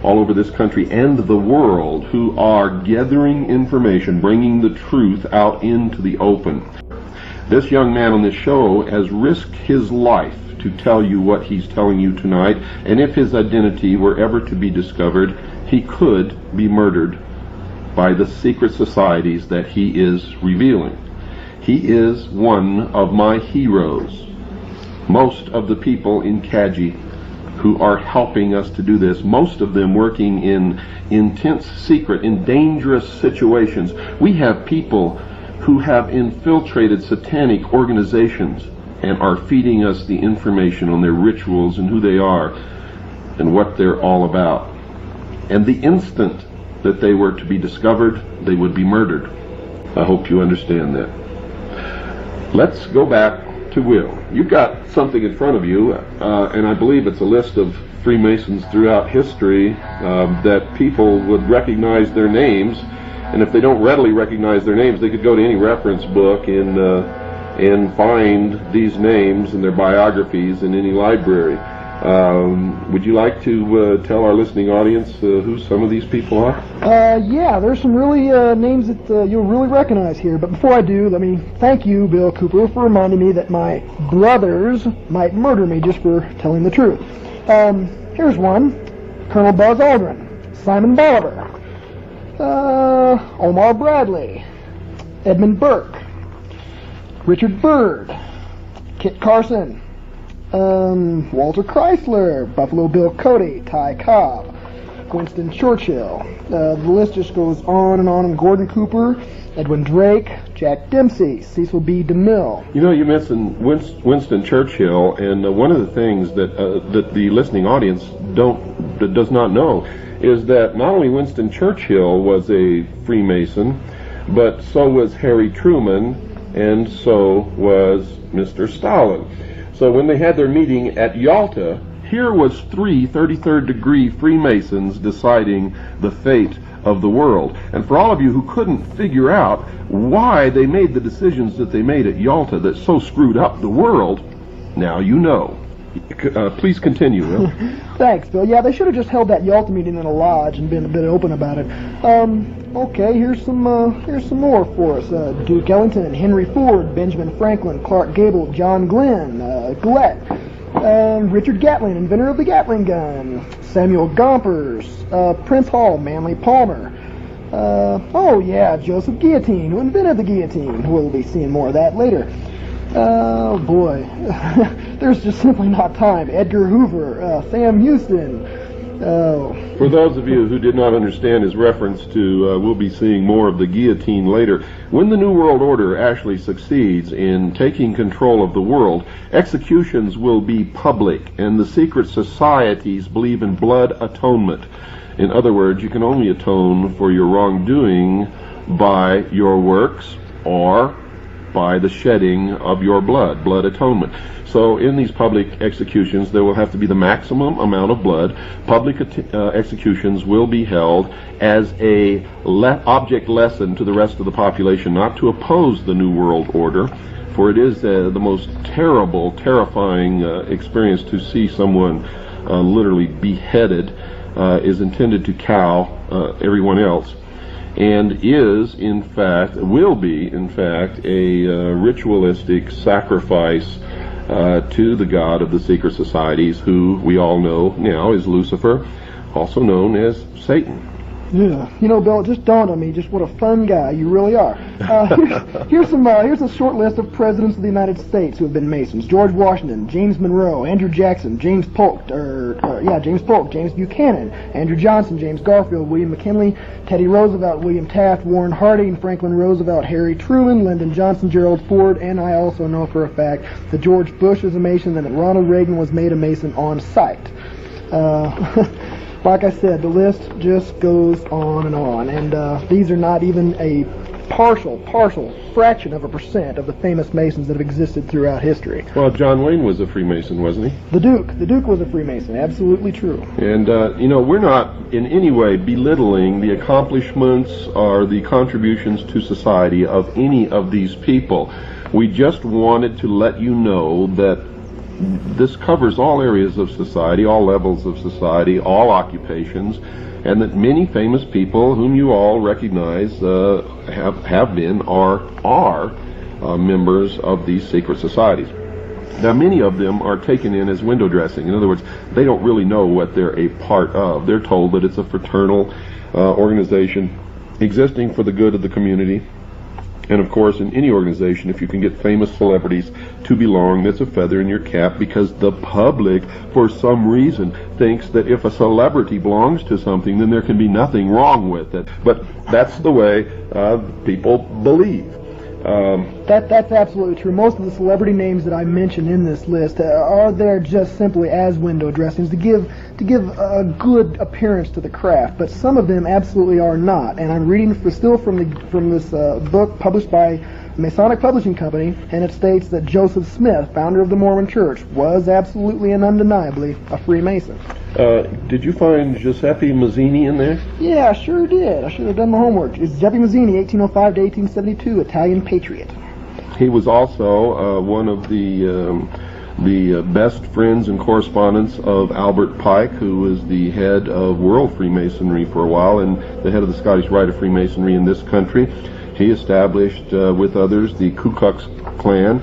all over this country and the world who are gathering information, bringing the truth out into the open. This young man on this show has risked his life to tell you what he's telling you tonight, and if his identity were ever to be discovered, he could be murdered by the secret societies that he is revealing. He is one of my heroes. Most of the people in Kaji who are helping us to do this, most of them working in intense secret, in dangerous situations. We have people who have infiltrated satanic organizations and are feeding us the information on their rituals and who they are and what they're all about. And the instant that they were to be discovered, they would be murdered. I hope you understand that. Let's go back to Will. You've got something in front of you, and I believe it's a list of Freemasons throughout history that people would recognize their names, and if they don't readily recognize their names, they could go to any reference book and find these names and their biographies in any library. Would you like to tell our listening audience who some of these people are? Yeah, there's some really names that you'll really recognize here. But before I do, let me thank you, Bill Cooper, for reminding me that my brothers might murder me just for telling the truth. Here's one. Colonel Buzz Aldrin, Simon Bolivar, Omar Bradley, Edmund Burke, Richard Byrd, Kit Carson, Walter Chrysler, Buffalo Bill Cody, Ty Cobb, Winston Churchill. The list just goes on and on. And Gordon Cooper, Edwin Drake, Jack Dempsey, Cecil B. DeMille. You know, you mentioned Winston Churchill, and one of the things that the listening audience does not know is that not only Winston Churchill was a Freemason, but so was Harry Truman, and so was Mr. Stalin. So when they had their meeting at Yalta, here was 33rd degree Freemasons deciding the fate of the world. And for all of you who couldn't figure out why they made the decisions that they made at Yalta that so screwed up the world, now you know. Please continue, Will. Thanks, Bill. Yeah, they should have just held that Yalta meeting in a lodge and been a bit open about it. Okay, here's some more for us. Duke Ellington, Henry Ford, Benjamin Franklin, Clark Gable, John Glenn, Gillette, Richard Gatling, inventor of the Gatling gun, Samuel Gompers, Prince Hall, Manly Palmer. Oh yeah, Joseph Guillotine, who invented the guillotine. We'll be seeing more of that later. Oh boy, there's just simply not time. Edgar Hoover, Sam Houston. For those of you who did not understand his reference to, we'll be seeing more of the guillotine later, when the New World Order actually succeeds in taking control of the world, executions will be public, and the secret societies believe in blood atonement. In other words, you can only atone for your wrongdoing by your works or by the shedding of your blood atonement. So in these public executions, there will have to be the maximum amount of blood. Public executions will be held as a object lesson to the rest of the population, not to oppose the New World Order, for it is the most terrible, terrifying experience to see someone literally beheaded, is intended to cow everyone else, and is, in fact, will be, in fact, a ritualistic sacrifice to the god of the secret societies, who we all know now is Lucifer, also known as Satan. Yeah, you know, Bill, it just dawned on me just what a fun guy you really are. Here's a short list of presidents of the United States who have been Masons: George Washington, James Monroe, Andrew Jackson, James Polk, James Buchanan, Andrew Johnson, James Garfield, William McKinley, Teddy Roosevelt, William Taft, Warren Harding, Franklin Roosevelt, Harry Truman, Lyndon Johnson, Gerald Ford, and I also know for a fact that George Bush is a Mason and that Ronald Reagan was made a Mason on sight. Like I said, the list just goes on, and these are not even a partial fraction of a percent of the famous Masons that have existed throughout history. Well, John Wayne was a Freemason, wasn't he? The Duke was a Freemason, absolutely true. And, we're not in any way belittling the accomplishments or the contributions to society of any of these people. We just wanted to let you know that this covers all areas of society, all levels of society, all occupations, and that many famous people whom you all recognize have been or are members of these secret societies. Now, many of them are taken in as window dressing. In other words, they don't really know what they're a part of. They're told that it's a fraternal organization existing for the good of the community. And of course, in any organization, if you can get famous celebrities to belong, that's a feather in your cap, because the public, for some reason, thinks that if a celebrity belongs to something, then there can be nothing wrong with it. But that's the way people believe. That's absolutely true. Most of the celebrity names that I mentioned in this list are there just simply as window dressings to give a good appearance to the craft, but some of them absolutely are not. And I'm reading still from this book published by Masonic Publishing Company, and it states that Joseph Smith, founder of the Mormon Church, was absolutely and undeniably a Freemason. Did you find Giuseppe Mazzini in there? Yeah, I sure did. I should have done my homework. It's Giuseppe Mazzini, 1805 to 1872, Italian patriot. He was also one of the best friends and correspondents of Albert Pike, who was the head of World Freemasonry for a while and the head of the Scottish Rite of Freemasonry in this country. He established, with others, the Ku Klux Klan,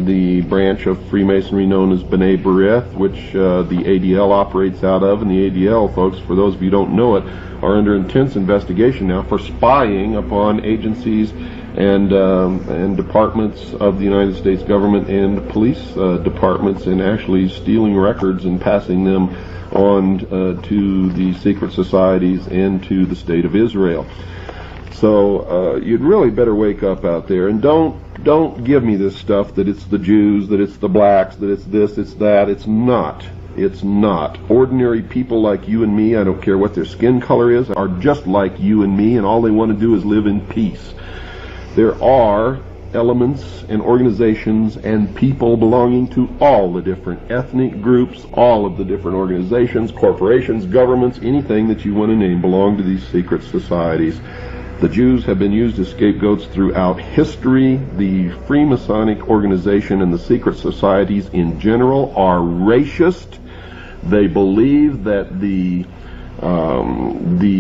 the branch of Freemasonry known as B'nai B'rith, which the ADL operates out of. And the ADL, folks, for those of you who don't know it, are under intense investigation now for spying upon agencies and departments of the United States government and police departments, and actually stealing records and passing them on to the secret societies and to the State of Israel. So you'd really better wake up out there, and don't give me this stuff that it's the Jews, that it's the blacks, that it's this, it's that. It's not. It's not. Ordinary people like you and me, I don't care what their skin color is, are just like you and me, and all they want to do is live in peace. There are elements and organizations and people belonging to all the different ethnic groups, all of the different organizations, corporations, governments, anything that you want to name belong to these secret societies. The Jews have been used as scapegoats throughout history. The Freemasonic organization and the secret societies in general are racist. They believe that the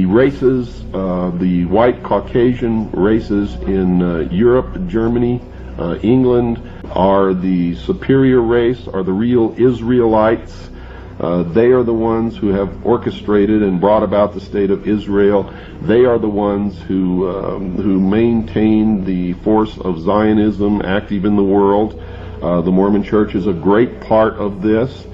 races, the white Caucasian races in Europe, Germany, England, are the superior race, are the real Israelites. They are the ones who have orchestrated and brought about the state of Israel. They are the ones who maintain the force of Zionism active in the world. The Mormon Church is a great part of this.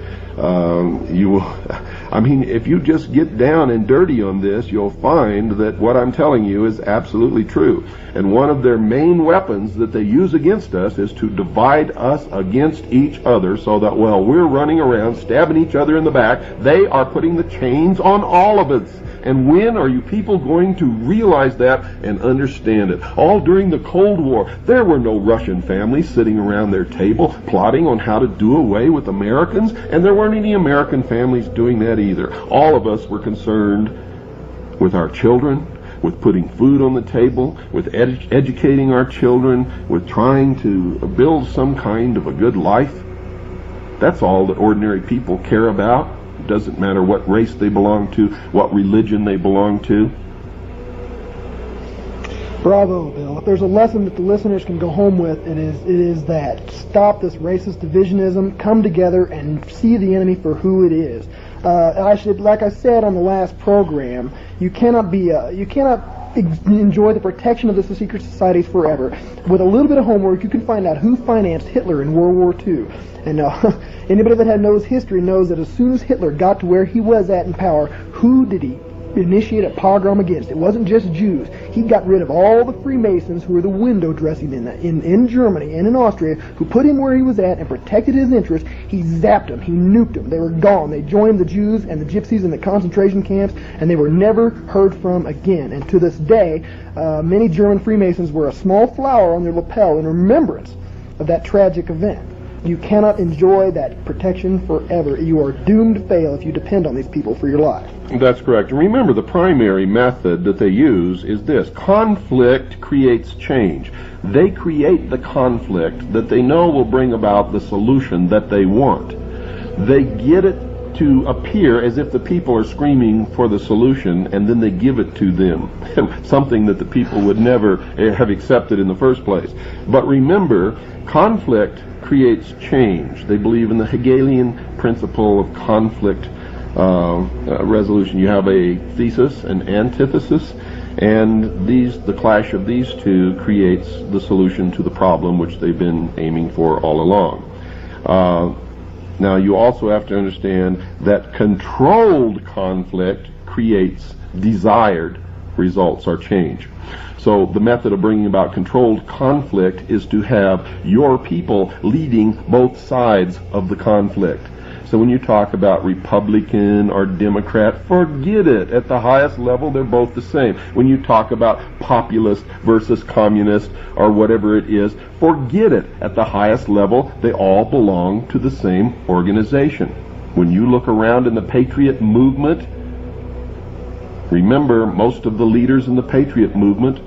If you just get down and dirty on this, you'll find that what I'm telling you is absolutely true. And one of their main weapons that they use against us is to divide us against each other, so that while we're running around stabbing each other in the back, they are putting the chains on all of us. And when are you people going to realize that and understand it? All during the Cold War, there were no Russian families sitting around their table plotting on how to do away with Americans, and there weren't any American families doing that either. All of us were concerned with our children, with putting food on the table, with educating our children, with trying to build some kind of a good life. That's all that ordinary people care about. It doesn't matter what race they belong to, what religion they belong to. Bravo, Bill. If there's a lesson that the listeners can go home with, it is that. Stop this racist divisionism, come together and see the enemy for who it is. Like I said on the last program, you cannot enjoy the protection of the secret societies forever. With a little bit of homework, you can find out who financed Hitler in World War II. And anybody that knows history knows that as soon as Hitler got to where he was at in power, who did he initiate a pogrom against? It wasn't just Jews. He got rid of all the Freemasons who were the window dressing in Germany and in Austria, who put him where he was at and protected his interests. He zapped them. He nuked them. They were gone. They joined the Jews and the Gypsies in the concentration camps, and they were never heard from again. And to this day, many German Freemasons wear a small flower on their lapel in remembrance of that tragic event. You cannot enjoy that protection forever. You are doomed to fail if you depend on these people for your life. That's correct. And remember, the primary method that they use is this. Conflict creates change. They create the conflict that they know will bring about the solution that they want. They get it to appear as if the people are screaming for the solution, and then they give it to them. Something that the people would never have accepted in the first place. But remember, conflict creates change. They believe in the Hegelian principle of conflict resolution. You have a thesis, an antithesis, and the clash of these two creates the solution to the problem which they've been aiming for all along. Now, you also have to understand that controlled conflict creates desired results or change. So the method of bringing about controlled conflict is to have your people leading both sides of the conflict. So when you talk about Republican or Democrat, forget it. At the highest level, they're both the same. When you talk about populist versus communist or whatever it is, forget it. At the highest level, they all belong to the same organization. When you look around in the Patriot movement, remember, most of the leaders in the Patriot movement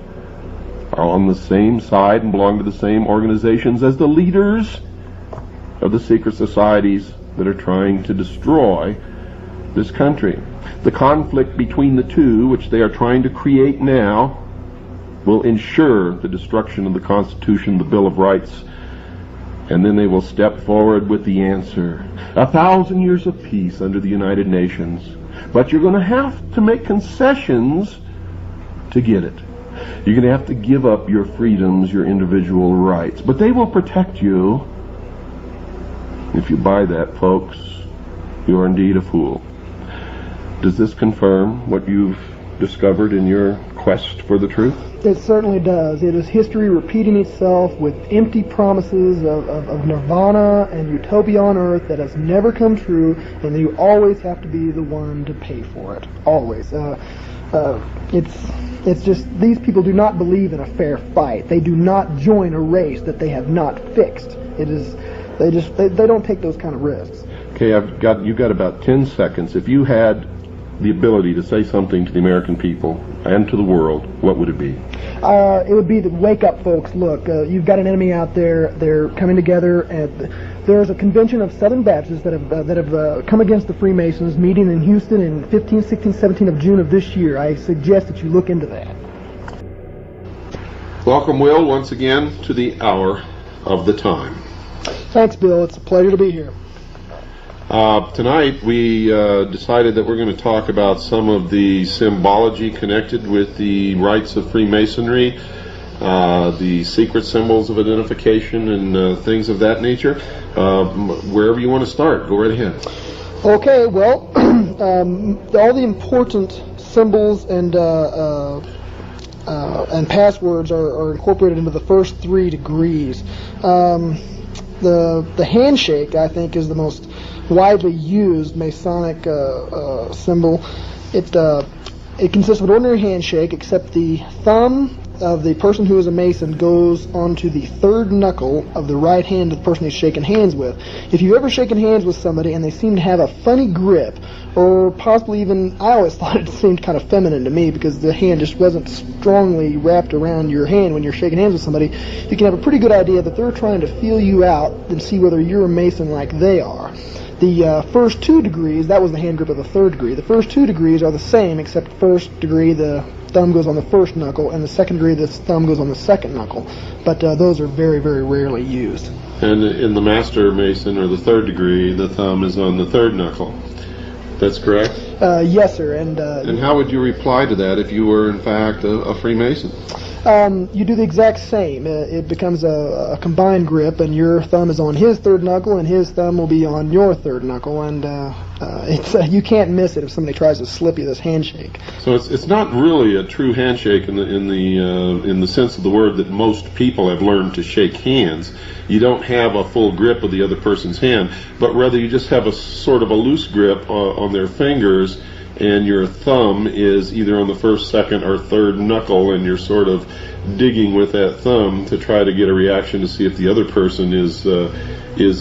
are on the same side and belong to the same organizations as the leaders of the secret societies that are trying to destroy this country. The conflict between the two, which they are trying to create now, will ensure the destruction of the Constitution, the Bill of Rights, and then they will step forward with the answer. 1,000 years of peace under the United Nations. But you're going to have to make concessions to get it. You're going to have to give up your freedoms, your individual rights. But they will protect you. If you buy that, folks, you are indeed a fool. Does this confirm what you've discovered in your quest for the truth? It certainly does. It is history repeating itself with empty promises of nirvana and utopia on earth that has never come true, and you always have to be the one to pay for it. Always. It's just, these people do not believe in a fair fight. They do not join a race that they have not fixed. They don't take those kind of risks. Okay, you've got about 10 seconds. If you had the ability to say something to the American people and to the world, what would it be? It would be to wake up, folks. Look, you've got an enemy out there. They're coming together. There's a convention of Southern Baptists that have come against the Freemasons, meeting in Houston in 15, 16, 17 of June of this year. I suggest that you look into that. Welcome, Will, once again to the hour of the time. Thanks, Bill. It's a pleasure to be here. Tonight we decided that we're going to talk about some of the symbology connected with the rites of Freemasonry, the secret symbols of identification, and things of that nature. Wherever you want to start, go right ahead. Okay, well, all the important symbols and passwords are incorporated into the first 3 degrees. The handshake, I think, is the most widely used Masonic symbol. It consists of an ordinary handshake, except the thumb of the person who is a Mason goes onto the third knuckle of the right hand of the person he's shaking hands with. If you've ever shaken hands with somebody and they seem to have a funny grip, or possibly even, I always thought it seemed kind of feminine to me because the hand just wasn't strongly wrapped around your hand when you're shaking hands with somebody, you can have a pretty good idea that they're trying to feel you out and see whether you're a Mason like they are. The first 2 degrees, that was the hand grip of the 3rd degree. The first 2 degrees are the same, except first degree the thumb goes on the first knuckle, and the second degree the thumb goes on the second knuckle. But those are very, very rarely used. And in the Master Mason, or the 3rd degree, the thumb is on the 3rd knuckle. That's correct? Yes, sir. And how would you reply to that if you were, in fact, a Freemason? You do the exact same. It becomes a combined grip, and your thumb is on his 3rd knuckle, and his thumb will be on your 3rd knuckle, and you can't miss it if somebody tries to slip you this handshake. So it's not really a true handshake in the sense of the word that most people have learned to shake hands. You don't have a full grip of the other person's hand, but rather you just have a sort of a loose grip on their fingers, and your thumb is either on the 1st, 2nd, or 3rd knuckle, and you're sort of digging with that thumb to try to get a reaction to see if the other person is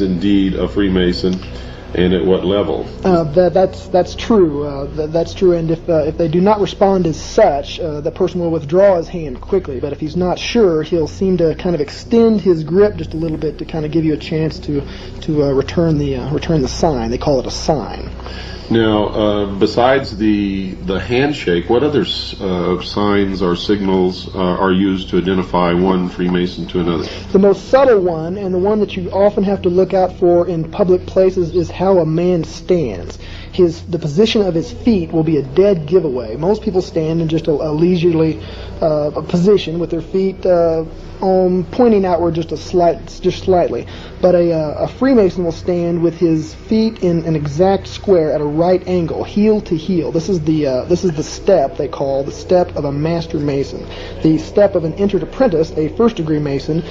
indeed a Freemason, and at what level. That's true. That's true. And if they do not respond as such, the person will withdraw his hand quickly. But if he's not sure, he'll seem to kind of extend his grip just a little bit to kind of give you a chance to return the sign. They call it a sign. Now, besides the handshake, what other signs or signals are used to identify one Freemason to another? The most subtle one, and the one that you often have to look out for in public places, is how a man stands. The position of his feet will be a dead giveaway. Most people stand in just a leisurely position with their feet pointing outward just slightly. But a Freemason will stand with his feet in an exact square at a right angle, heel to heel. This is the step they call the step of a Master Mason. The step of an entered apprentice, a 1st degree Mason,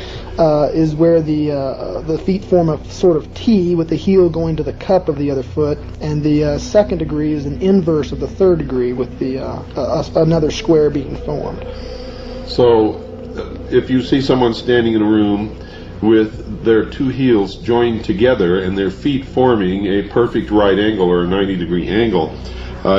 is where the feet form a sort of T with the heel going to the cup of the other foot, and the 2nd degree is an inverse of the 3rd degree with the another square being formed. So, if you see someone standing in a room with their 2 heels joined together and their feet forming a perfect right angle or a 90-degree angle,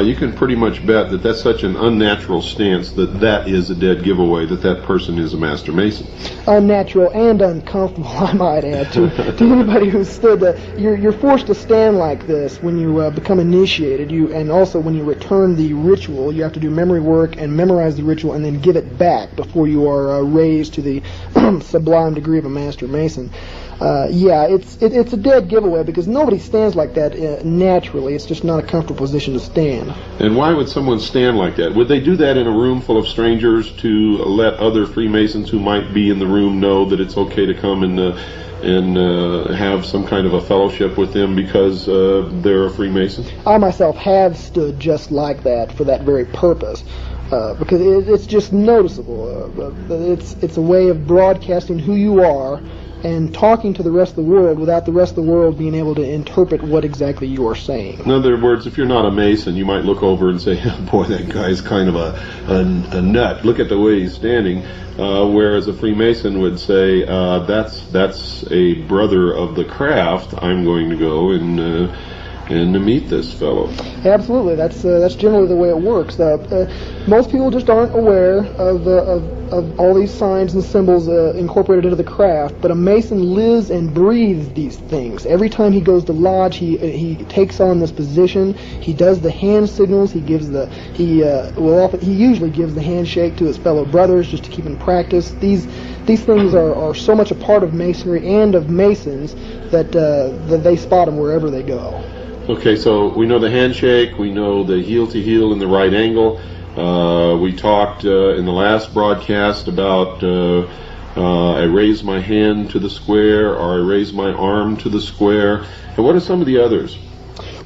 you can pretty much bet that that's such an unnatural stance that is a dead giveaway that person is a Master Mason. Unnatural and uncomfortable, I might add, to anybody who's stood. You're forced to stand like this when you become initiated. And also when you return the ritual, you have to do memory work and memorize the ritual and then give it back before you are raised to the sublime degree of a Master Mason. It's a dead giveaway because nobody stands like that naturally. It's just not a comfortable position to stand. And why would someone stand like that? Would they do that in a room full of strangers to let other Freemasons who might be in the room know that it's okay to come and have some kind of a fellowship with them because they're a Freemason? I myself have stood just like that for that very purpose. Because it's just noticeable. It's a way of broadcasting who you are and talking to the rest of the world without the rest of the world being able to interpret what exactly you are saying. In other words, if you're not a Mason, you might look over and say, boy, that guy's kind of a nut. Look at the way he's standing. Whereas a Freemason would say, that's a brother of the craft. I'm going to go and to meet this fellow. Absolutely, that's generally the way it works. Most people just aren't aware of all these signs and symbols incorporated into the craft. But a Mason lives and breathes these things. Every time he goes to lodge, he takes on this position. He does the hand signals. He usually gives the handshake to his fellow brothers just to keep in practice. These things are so much a part of Masonry and of Masons that they spot them wherever they go. Okay, so we know the handshake, we know the heel-to-heel in the right angle. We talked in the last broadcast about I raise my hand to the square, or I raise my arm to the square. And what are some of the others?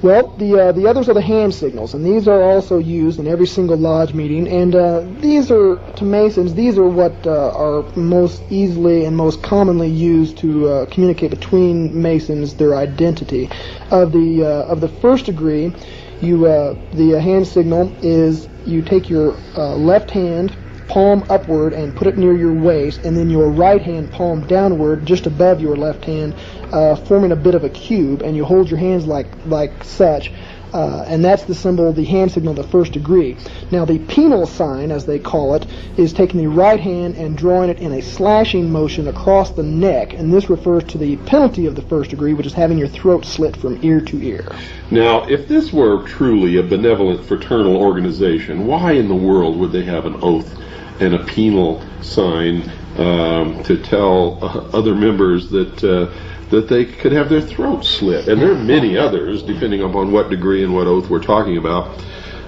Well, the others are the hand signals, and these are also used in every single lodge meeting. And these are, to Masons, these are what are most easily and most commonly used to communicate between Masons their identity. Of the first degree, the hand signal is you take your left hand, palm upward, and put it near your waist, and then your right hand palm downward just above your left hand, forming a bit of a cube, and you hold your hands like such, and that's the symbol, the hand signal of the first degree. Now the penal sign, as they call it, is taking the right hand and drawing it in a slashing motion across the neck, and this refers to the penalty of the first degree, which is having your throat slit from ear to ear. Now, if this were truly a benevolent fraternal organization, why in the world would they have an oath and a penal sign to tell other members that they could have their throats slit? And there are many others, depending upon what degree and what oath we're talking about.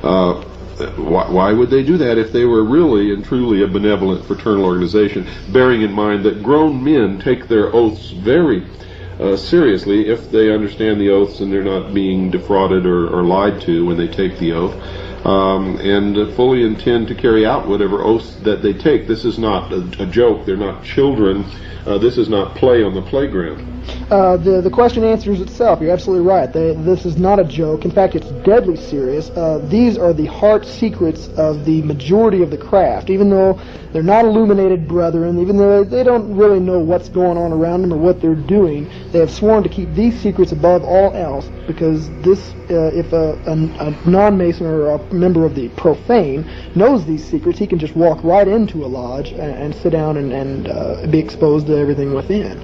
Why would they do that if they were really and truly a benevolent fraternal organization, bearing in mind that grown men take their oaths very seriously if they understand the oaths and they're not being defrauded or lied to when they take the oath, and fully intend to carry out whatever oaths that they take. This is not a joke. They're not children. This is not play on the playground. The question answers itself. You're absolutely right. This is not a joke. In fact, it's deadly serious. These are the heart secrets of the majority of the craft. Even though they're not illuminated brethren, even though they don't really know what's going on around them or what they're doing, they have sworn to keep these secrets above all else, because if a non-Mason or a member of the profane knows these secrets, he can just walk right into a lodge and sit down and be exposed to everything within.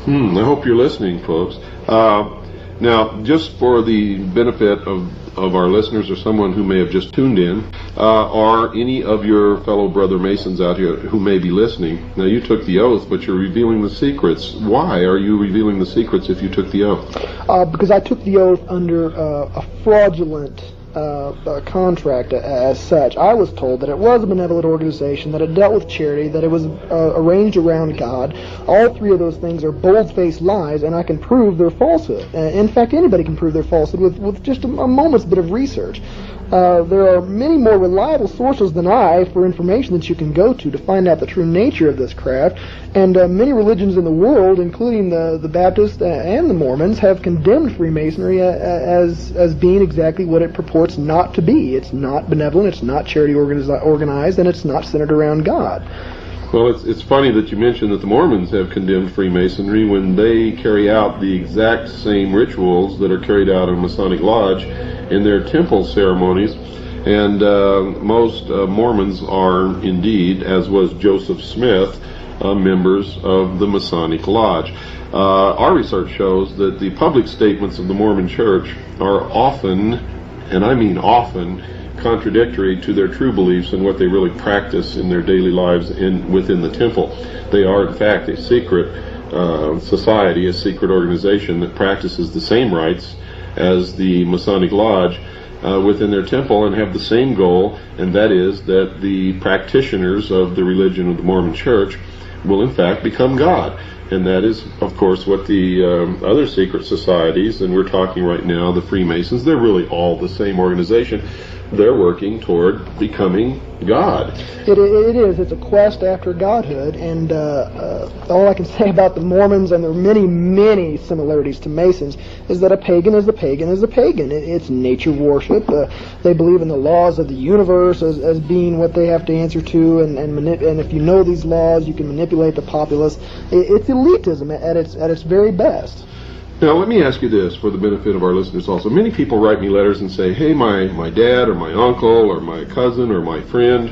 I hope you're listening, folks. Now, just for the benefit of our listeners or someone who may have just tuned in, are any of your fellow brother Masons out here who may be listening? Now, you took the oath, but you're revealing the secrets. Why are you revealing the secrets if you took the oath? Because I took the oath under a fraudulent contract as such. I was told that it was a benevolent organization, that it dealt with charity, that it was arranged around God. All three of those things are bold-faced lies, and I can prove their falsehood. In fact, anybody can prove their falsehood with just a moment's bit of research. There are many more reliable sources than I for information that you can go to find out the true nature of this craft, and many religions in the world, including the Baptists and the Mormons, have condemned Freemasonry as being exactly what it purports not to be. It's not benevolent, it's not charity organized, and it's not centered around God. Well, it's funny that you mentioned that the Mormons have condemned Freemasonry when they carry out the exact same rituals that are carried out in Masonic Lodge in their temple ceremonies. And most Mormons are indeed, as was Joseph Smith, members of the Masonic Lodge. Our research shows that the public statements of the Mormon Church are often, and I mean often, contradictory to their true beliefs and what they really practice in their daily lives within the temple. They are, in fact, a secret society, a secret organization that practices the same rites as the Masonic Lodge within their temple, and have the same goal, and that is that the practitioners of the religion of the Mormon Church will, in fact, become God. And that is, of course, what the other secret societies, and we're talking right now, the Freemasons, they're really all the same organization. They're working toward becoming God. It is. It's a quest after godhood, and all I can say about the Mormons, and there are many, many similarities to Masons, is that a pagan is a pagan is a pagan. It's nature worship. They believe in the laws of the universe as being what they have to answer to, and if you know these laws, you can manipulate the populace. It's elitism at its very best. Now, let me ask you this for the benefit of our listeners also. Many people write me letters and say, hey, my dad or my uncle or my cousin or my friend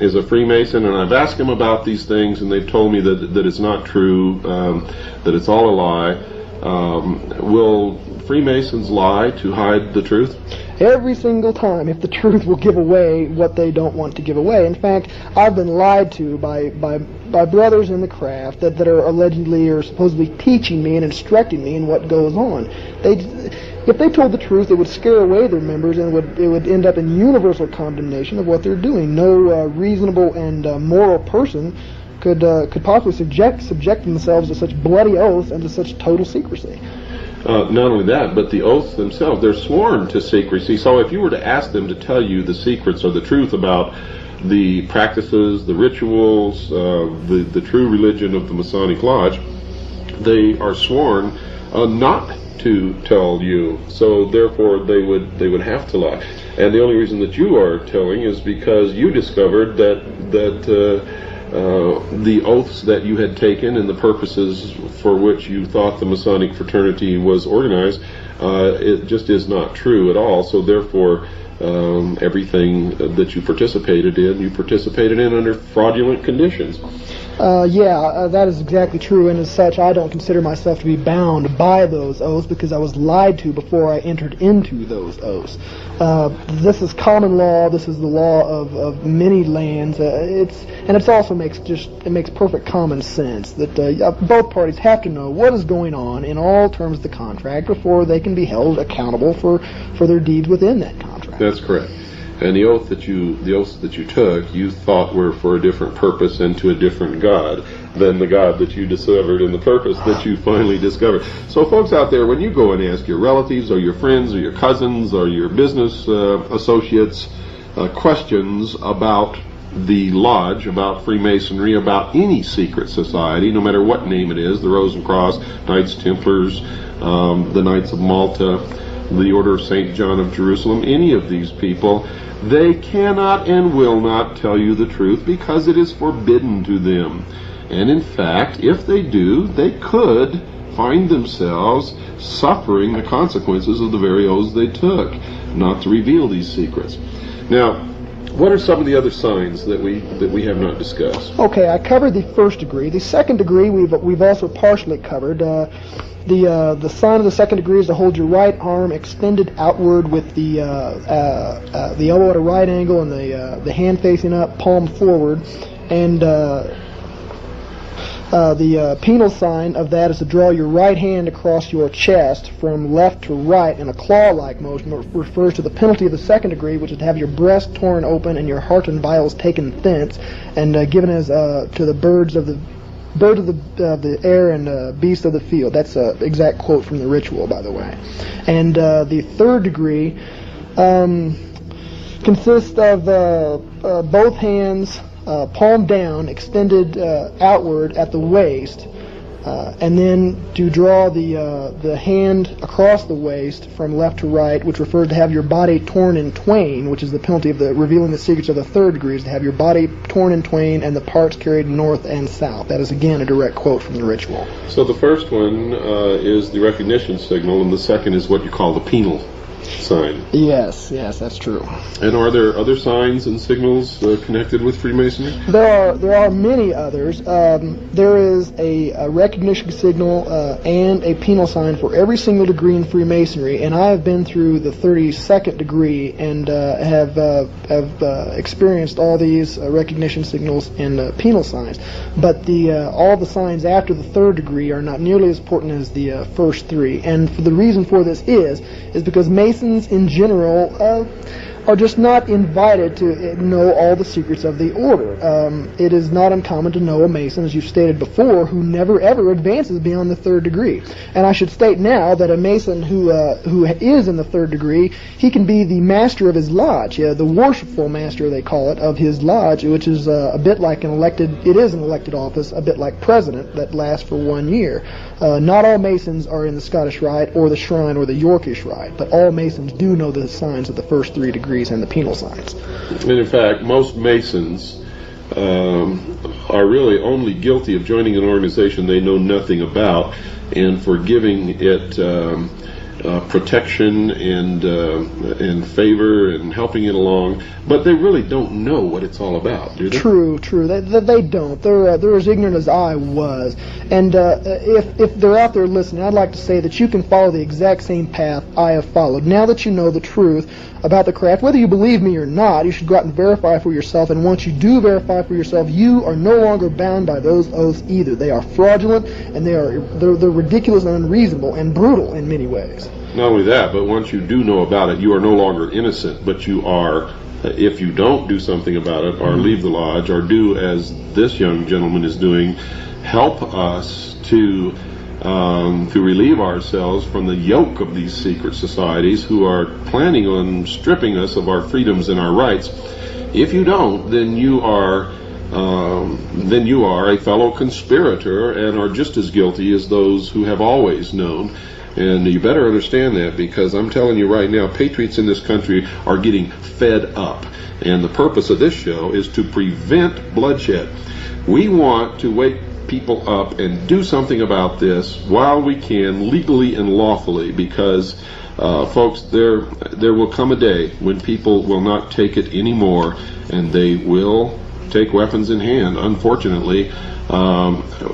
is a Freemason, and I've asked them about these things, and they've told me that it's not true, that it's all a lie. Will Freemasons lie to hide the truth? Every single time, if the truth will give away what they don't want to give away. In fact, I've been lied to by brothers in the craft that are allegedly or supposedly teaching me and instructing me in what goes on. If they told the truth, it would scare away their members, and it would end up in universal condemnation of what they're doing. No reasonable and moral person could possibly subject themselves to such bloody oaths and to such total secrecy. Not only that, but the oaths themselves, they're sworn to secrecy. So if you were to ask them to tell you the secrets or the truth about the practices, the rituals, the true religion of the Masonic Lodge, they are sworn not to tell you. So therefore they would have to lie. And the only reason that you are telling is because you discovered that the oaths that you had taken and the purposes for which you thought the Masonic fraternity was organized, it just is not true at all. So therefore, everything that you participated in under fraudulent conditions. That is exactly true, and as such, I don't consider myself to be bound by those oaths because I was lied to before I entered into those oaths. This is common law. This is the law of many lands. It also makes perfect common sense that both parties have to know what is going on in all terms of the contract before they can be held accountable for their deeds within that contract. That's correct. And the oaths that you took, you thought were for a different purpose and to a different God than the God that you discovered and the purpose that you finally discovered. So folks out there, when you go and ask your relatives or your friends or your cousins or your business associates questions about the lodge, about Freemasonry, about any secret society, no matter what name it is, the Rose and Cross, Knights Templars, the Knights of Malta, the Order of St. John of Jerusalem, any of these people, they cannot and will not tell you the truth because it is forbidden to them. And in fact, if they do, they could find themselves suffering the consequences of the very oaths they took not to reveal these secrets. Now, what are some of the other signs that we have not discussed? Okay, I covered the first degree. The second degree we've also partially covered. The sign of the second degree is to hold your right arm extended outward with the elbow at a right angle and the hand facing up, palm forward. And the penal sign of that is to draw your right hand across your chest from left to right in a claw-like motion, which refers to the penalty of the second degree, which is to have your breast torn open and your heart and vitals taken thence and given as to the birds of the air and beasts of the field. That's an exact quote from the ritual, by the way. And the third degree consists of both hands palm down, extended outward at the waist, and then to draw the hand across the waist from left to right, which refers to have your body torn in twain, which is the penalty of revealing the secrets of the third degree, is to have your body torn in twain and the parts carried north and south. That is again a direct quote from the ritual. So the first one is the recognition signal, and the second is what you call the penal sign. Yes, that's true. And are there other signs and signals connected with Freemasonry? There are many others. There is a recognition signal and a penal sign for every single degree in Freemasonry, and I have been through the 32nd degree and have experienced all these recognition signals and penal signs. But all the signs after the third degree are not nearly as important as the first three. And the reason for this is because Masons in general are just not invited to know all the secrets of the order. It is not uncommon to know a Mason, as you've stated before, who never ever advances beyond the third degree. And I should state now that a Mason who is in the third degree, he can be the master of his lodge, the worshipful master, they call it, of his lodge, which is a bit like an elected office, a bit like president that lasts for 1 year. Not all Masons are in the Scottish Rite or the Shrine or the Yorkish Rite, but all Masons do know the signs of the first 3 degrees and the penal signs. And in fact, most Masons are really only guilty of joining an organization they know nothing about and for giving it protection and favor and helping it along, but they really don't know what it's all about, do they? True. They don't. They're as ignorant as I was. And if they're out there listening, I'd like to say that you can follow the exact same path I have followed. Now that you know the truth about the craft, whether you believe me or not, you should go out and verify for yourself. And once you do verify for yourself, you are no longer bound by those oaths either. They are fraudulent, and they're ridiculous and unreasonable and brutal in many ways. Not only that, but once you do know about it, you are no longer innocent, but you are, if you don't do something about it, or leave the lodge, or do as this young gentleman is doing, help us to relieve ourselves from the yoke of these secret societies who are planning on stripping us of our freedoms and our rights. If you don't, then you are a fellow conspirator and are just as guilty as those who have always known. And you better understand that, because I'm telling you right now, patriots in this country are getting fed up. And the purpose of this show is to prevent bloodshed. We want to wake people up and do something about this while we can, legally and lawfully, because folks, there will come a day when people will not take it anymore, and they will take weapons in hand. Unfortunately,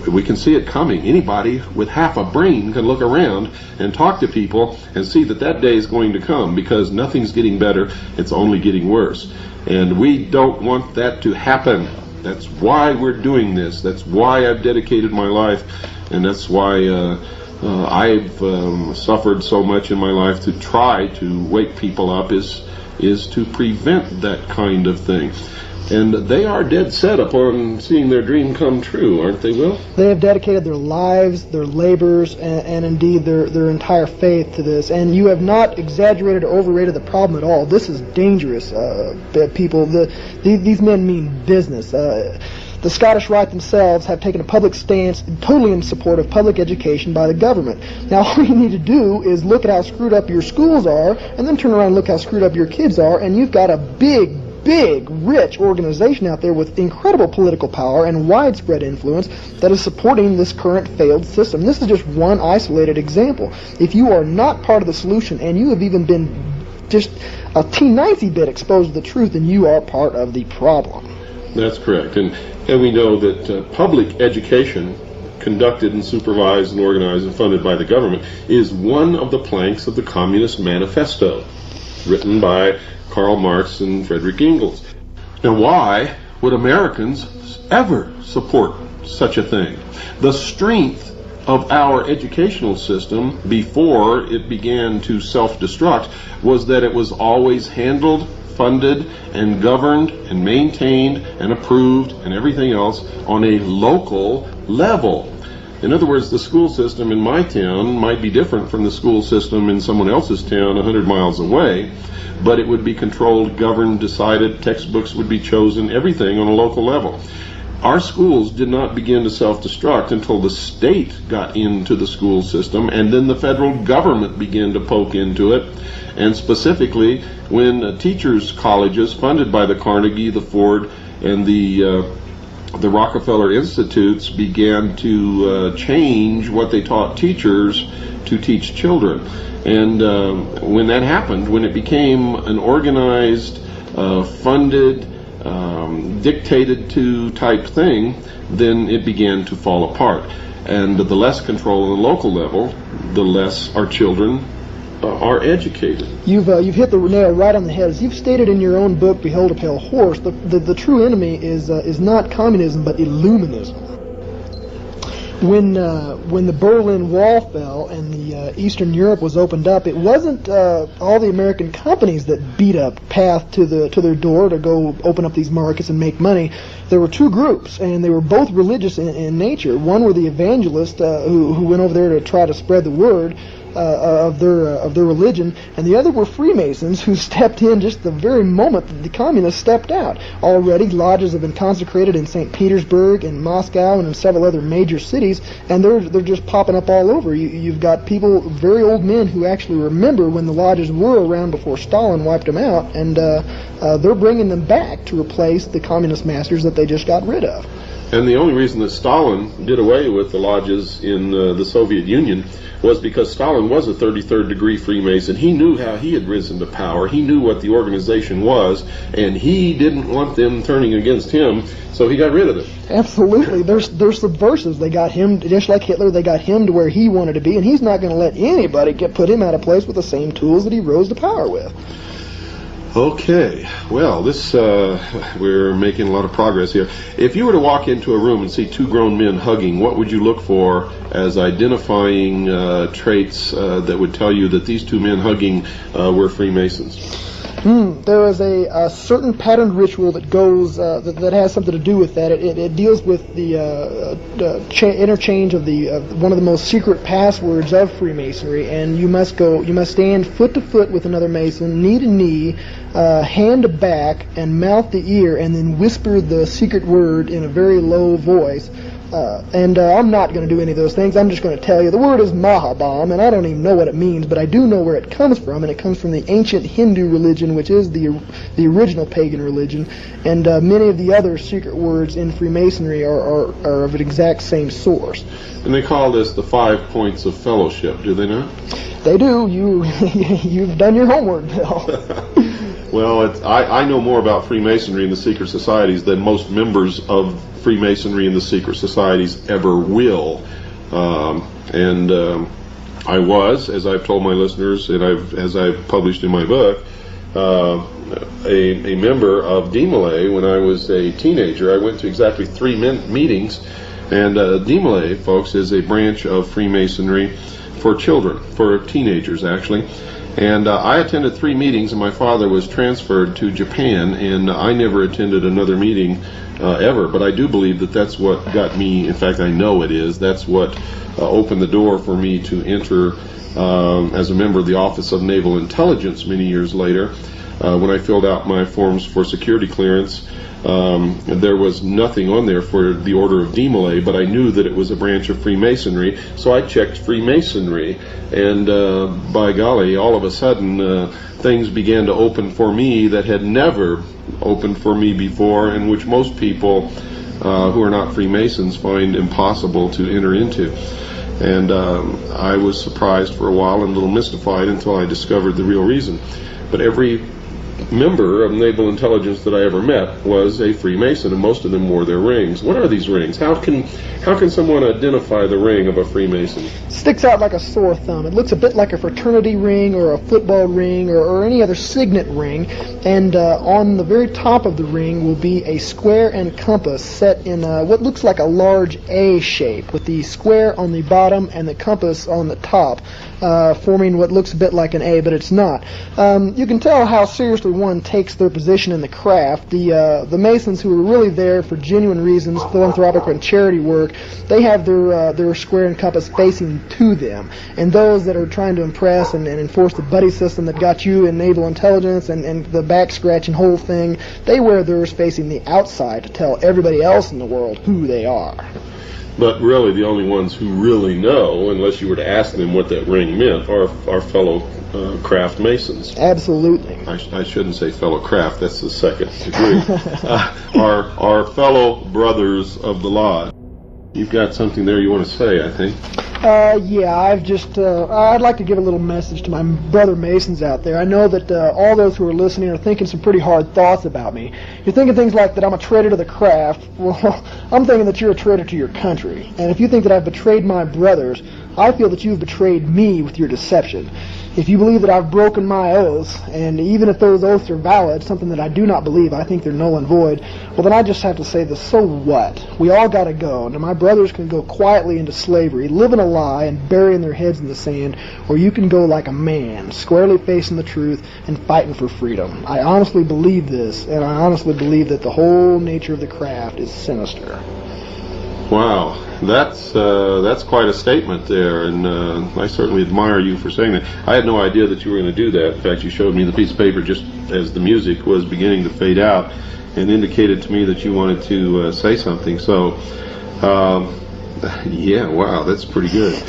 we can see it coming. Anybody with half a brain can look around and talk to people and see that day is going to come, because nothing's getting better, it's only getting worse. And we don't want that to happen. That's why we're doing this. That's why I've dedicated my life, and that's why I've suffered so much in my life to try to wake people up, is to prevent that kind of thing. And they are dead set upon seeing their dream come true, aren't they, Will? They have dedicated their lives, their labors, and indeed their entire faith to this. And you have not exaggerated or overrated the problem at all. This is dangerous, people. These men mean business. The Scottish Rite themselves have taken a public stance totally in support of public education by the government. Now, all you need to do is look at how screwed up your schools are, and then turn around and look how screwed up your kids are, and you've got a big, rich organization out there with incredible political power and widespread influence that is supporting this current failed system. This is just one isolated example. If you are not part of the solution, and you have even been just a teeny bit exposed to the truth, then you are part of the problem. That's correct. And we know that public education, conducted and supervised and organized and funded by the government, is one of the planks of the Communist Manifesto, written by Karl Marx and Frederick Engels. Now, why would Americans ever support such a thing? The strength of our educational system before it began to self-destruct was that it was always handled, funded, and governed, and maintained, and approved, and everything else on a local level. In other words, the school system in my town might be different from the school system in someone else's town 100 miles away, but it would be controlled, governed, decided, textbooks would be chosen, everything on a local level. Our schools did not begin to self-destruct until the state got into the school system, and then the federal government began to poke into it, and specifically when teachers' colleges funded by the Carnegie, the Ford, and the Rockefeller Institutes began to change what they taught teachers to teach children. And when that happened, when it became an organized, funded, dictated to type thing, then it began to fall apart. And the less control on the local level, the less our children are educated. You've hit the nail right on the head. As you've stated in your own book, Behold a Pale Horse, the true enemy is not communism, but Illuminism. When the Berlin Wall fell and the Eastern Europe was opened up, it wasn't all the American companies that beat up path to their door to go open up these markets and make money. There were two groups, and they were both religious in nature. One were the evangelists who went over there to try to spread the word of their religion, and the other were Freemasons who stepped in just the very moment that the communists stepped out. Already lodges have been consecrated in St. Petersburg and Moscow and in several other major cities, and they're just popping up all over. You've got people, very old men, who actually remember when the lodges were around before Stalin wiped them out, and they're bringing them back to replace the communist masters that they just got rid of. And the only reason that Stalin did away with the lodges in the Soviet Union was because Stalin was a 33rd degree Freemason. He knew how he had risen to power. He knew what the organization was, and he didn't want them turning against him, so he got rid of it. Absolutely. They're subversives. They got him, just like Hitler, they got him to where he wanted to be, and he's not going to let anybody put him out of place with the same tools that he rose to power with. Okay, well, we're making a lot of progress here. If you were to walk into a room and see two grown men hugging, what would you look for as identifying traits that would tell you that these two men hugging were Freemasons? There is a certain patterned ritual that goes that has something to do with that. It deals with the interchange of one of the most secret passwords of Freemasonry, and you must stand foot to foot with another Mason, knee to knee, hand to back, and mouth to ear, and then whisper the secret word in a very low voice. I'm not going to do any of those things. I'm just going to tell you the word is Mahabam, and I don't even know what it means, but I do know where it comes from, and it comes from the ancient Hindu religion, which is the original pagan religion, and many of the other secret words in Freemasonry are of an exact same source. And they call this the 5 points of fellowship, do they not? They do. You've done your homework, Bill. Well, I know more about Freemasonry and the secret societies than most members of Freemasonry and the secret societies ever will. I was, as I've told my listeners, and as I've published in my book, a member of D-Malay when I was a teenager. I went to exactly 3 meetings, and D-Malay, folks, is a branch of Freemasonry for children, for teenagers actually. And I attended 3 meetings, and my father was transferred to Japan, and I never attended another meeting ever. But I do believe that that's what got me, in fact I know it is, that's what opened the door for me to enter as a member of the Office of Naval Intelligence many years later. When I filled out my forms for security clearance, there was nothing on there for the Order of D-Malay, but I knew that it was a branch of Freemasonry, so I checked Freemasonry, and by golly, all of a sudden things began to open for me that had never opened for me before, and which most people who are not Freemasons find impossible to enter into. And I was surprised for a while and a little mystified until I discovered the real reason. But every member of naval intelligence that I ever met was a Freemason, and most of them wore their rings. What are these rings? How can someone identify the ring of a Freemason? Sticks out like a sore thumb. It looks a bit like a fraternity ring or a football ring or any other signet ring, and on the very top of the ring will be a square and compass set in what looks like a large A shape, with the square on the bottom and the compass on the top, forming what looks a bit like an A, but it's not. You can tell how seriously one takes their position in the craft. The Masons who are really there for genuine reasons, philanthropic and charity work, they have their square and compass facing to them. And those that are trying to impress and enforce the buddy system that got you in naval intelligence and the back scratching whole thing, they wear theirs facing the outside to tell everybody else in the world who they are. But really, the only ones who really know, unless you were to ask them what that ring meant, are our fellow craft Masons. Absolutely. I shouldn't say fellow craft, that's the second degree. Our fellow brothers of the lodge. You've got something there you want to say, I think. Yeah, I'd like to give a little message to my brother Masons out there. I know that all those who are listening are thinking some pretty hard thoughts about me. You're thinking things like that I'm a traitor to the craft. Well, I'm thinking that you're a traitor to your country. And if you think that I've betrayed my brothers, I feel that you've betrayed me with your deception. If you believe that I've broken my oaths, and even if those oaths are valid, something that I do not believe, I think they're null and void, well then I just have to say this, so what? We all gotta go. Now my brothers can go quietly into slavery, living a lie and burying their heads in the sand, or you can go like a man, squarely facing the truth and fighting for freedom. I honestly believe this, and I honestly believe that the whole nature of the craft is sinister. Wow, that's quite a statement there, and I certainly admire you for saying that. I had no idea that you were going to do that. In fact, you showed me the piece of paper just as the music was beginning to fade out and indicated to me that you wanted to say something. So, yeah, wow, that's pretty good.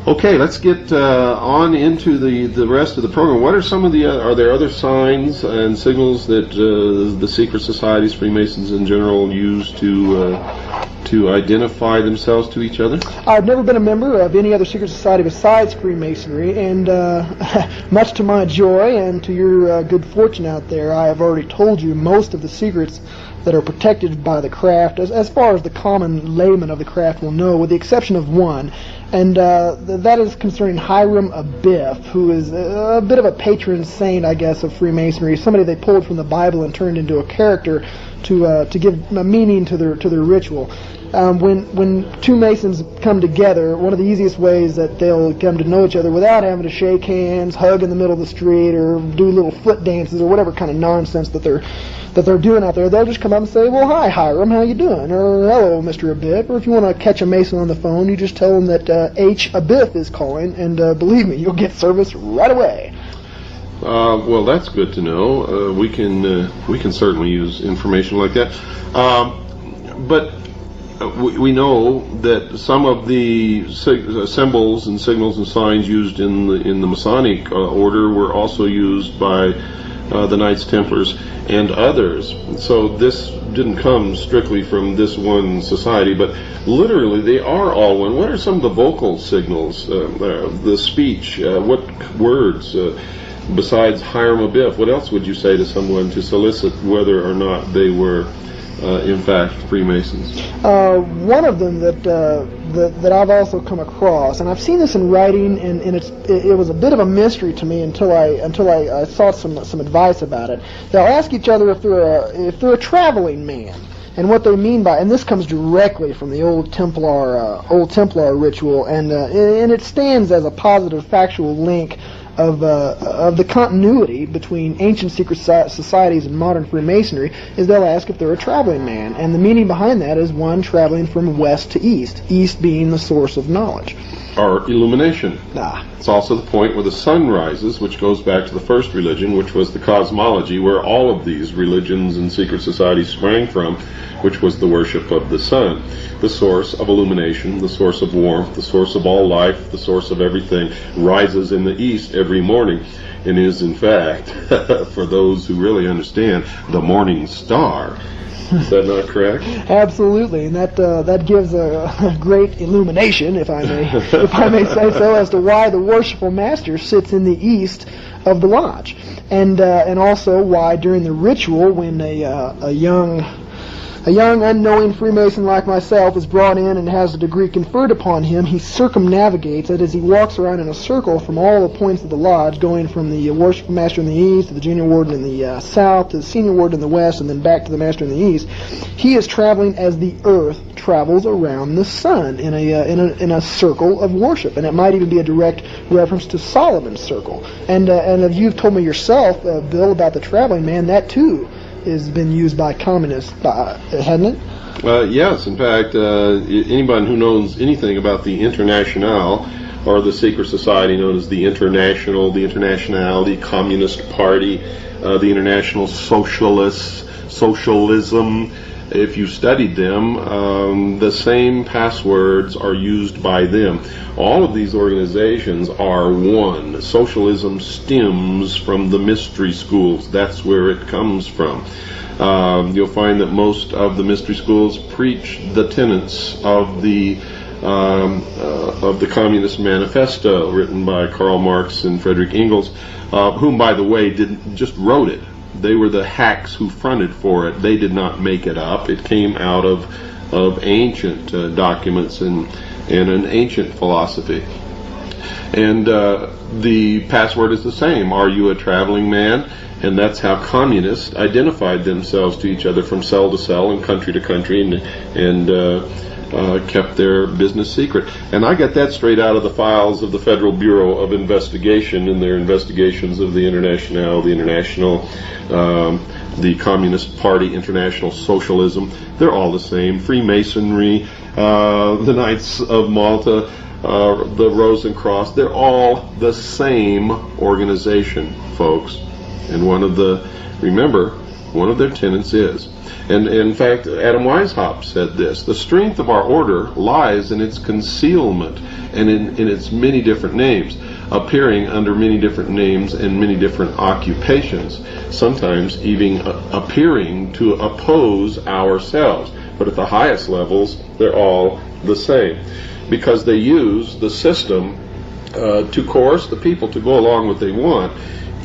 Okay, let's get on into the rest of the program. What are some of the are there other signs and signals that the secret societies, Freemasons in general, use to identify themselves to each other? I've never been a member of any other secret society besides Freemasonry, and much to my joy and to your good fortune out there, I have already told you most of the secrets that are protected by the craft, as far as the common layman of the craft will know, with the exception of one, and that is concerning Hiram Abiff, who is a bit of a patron saint, I guess, of Freemasonry, somebody they pulled from the Bible and turned into a character to give a meaning to their ritual. When two Masons come together, one of the easiest ways that they'll come to know each other without having to shake hands, hug in the middle of the street, or do little foot dances, or whatever kind of nonsense that they're doing out there, they'll just come up and say, "Well, hi, Hiram, how you doing?" Or, "Hello, Mr. Abiff." Or if you want to catch a Mason on the phone, you just tell them that H. Abiff is calling, and believe me, you'll get service right away. Well, that's good to know. We can certainly use information like that. But we know that some of the symbols and signals and signs used in the Masonic order were also used by the Knights Templars and others. So this didn't come strictly from this one society, but literally they are all one. What are some of the vocal signals, the speech, what words, besides Hiram Abiff, what else would you say to someone to solicit whether or not they were in fact Freemasons? One of them that I've also come across, and I've seen this in writing, and it was a bit of a mystery to me until I sought some advice about it. They'll ask each other if they're a traveling man, and what they mean by, and this comes directly from the old Templar ritual, and it stands as a positive factual link of the continuity between ancient secret societies and modern Freemasonry, is they'll ask if they're a traveling man, and the meaning behind that is one traveling from west to east being the source of knowledge. Or illumination. Ah. It's also the point where the sun rises, which goes back to the first religion, which was the cosmology, where all of these religions and secret societies sprang from, which was the worship of the sun. The source of illumination, the source of warmth, the source of all life, the source of everything, rises in the east every morning, and is, in fact, for those who really understand, the morning star. Is that not correct? Absolutely, and that gives a great illumination, if I may say so, as to why the worshipful master sits in the east of the lodge, and also why during the ritual, when a young unknowing Freemason like myself is brought in and has a degree conferred upon him, he circumnavigates it as he walks around in a circle from all the points of the lodge, going from the worshipful master in the east to the junior warden in the south to the senior warden in the west, and then back to the master in the east. He is traveling as the earth travels around the sun in a circle of worship, and it might even be a direct reference to Solomon's circle. And if you've told me yourself, Bill, about the traveling man, that too has been used by communists, hasn't it? Yes, in fact, anyone who knows anything about the Internationale, or the secret society known as the International, the Internationale, the Communist Party, the International Socialism, if you studied them, the same passwords are used by them. All of these organizations are one. Socialism stems from the mystery schools. That's where it comes from. You'll find that most of the mystery schools preach the tenets of the Communist Manifesto, written by Karl Marx and Friedrich Engels, whom, by the way, just wrote it. They were the hacks who fronted for it. They did not make it up. It came out of ancient documents and an ancient philosophy. And the password is the same. Are you a traveling man? And that's how communists identified themselves to each other from cell to cell and country to country, and kept their business secret. And I got that straight out of the files of the Federal Bureau of Investigation in their investigations of the International, the Communist Party, International Socialism. They're all the same. Freemasonry, the Knights of Malta, the Rosencross, they're all the same organization, folks. And remember, One of their tenets is. And in fact, Adam Weishaupt said this: the strength of our order lies in its concealment and in its many different names, appearing under many different names and many different occupations, sometimes even appearing to oppose ourselves. But at the highest levels, they're all the same, because they use the system to coerce the people to go along what they want.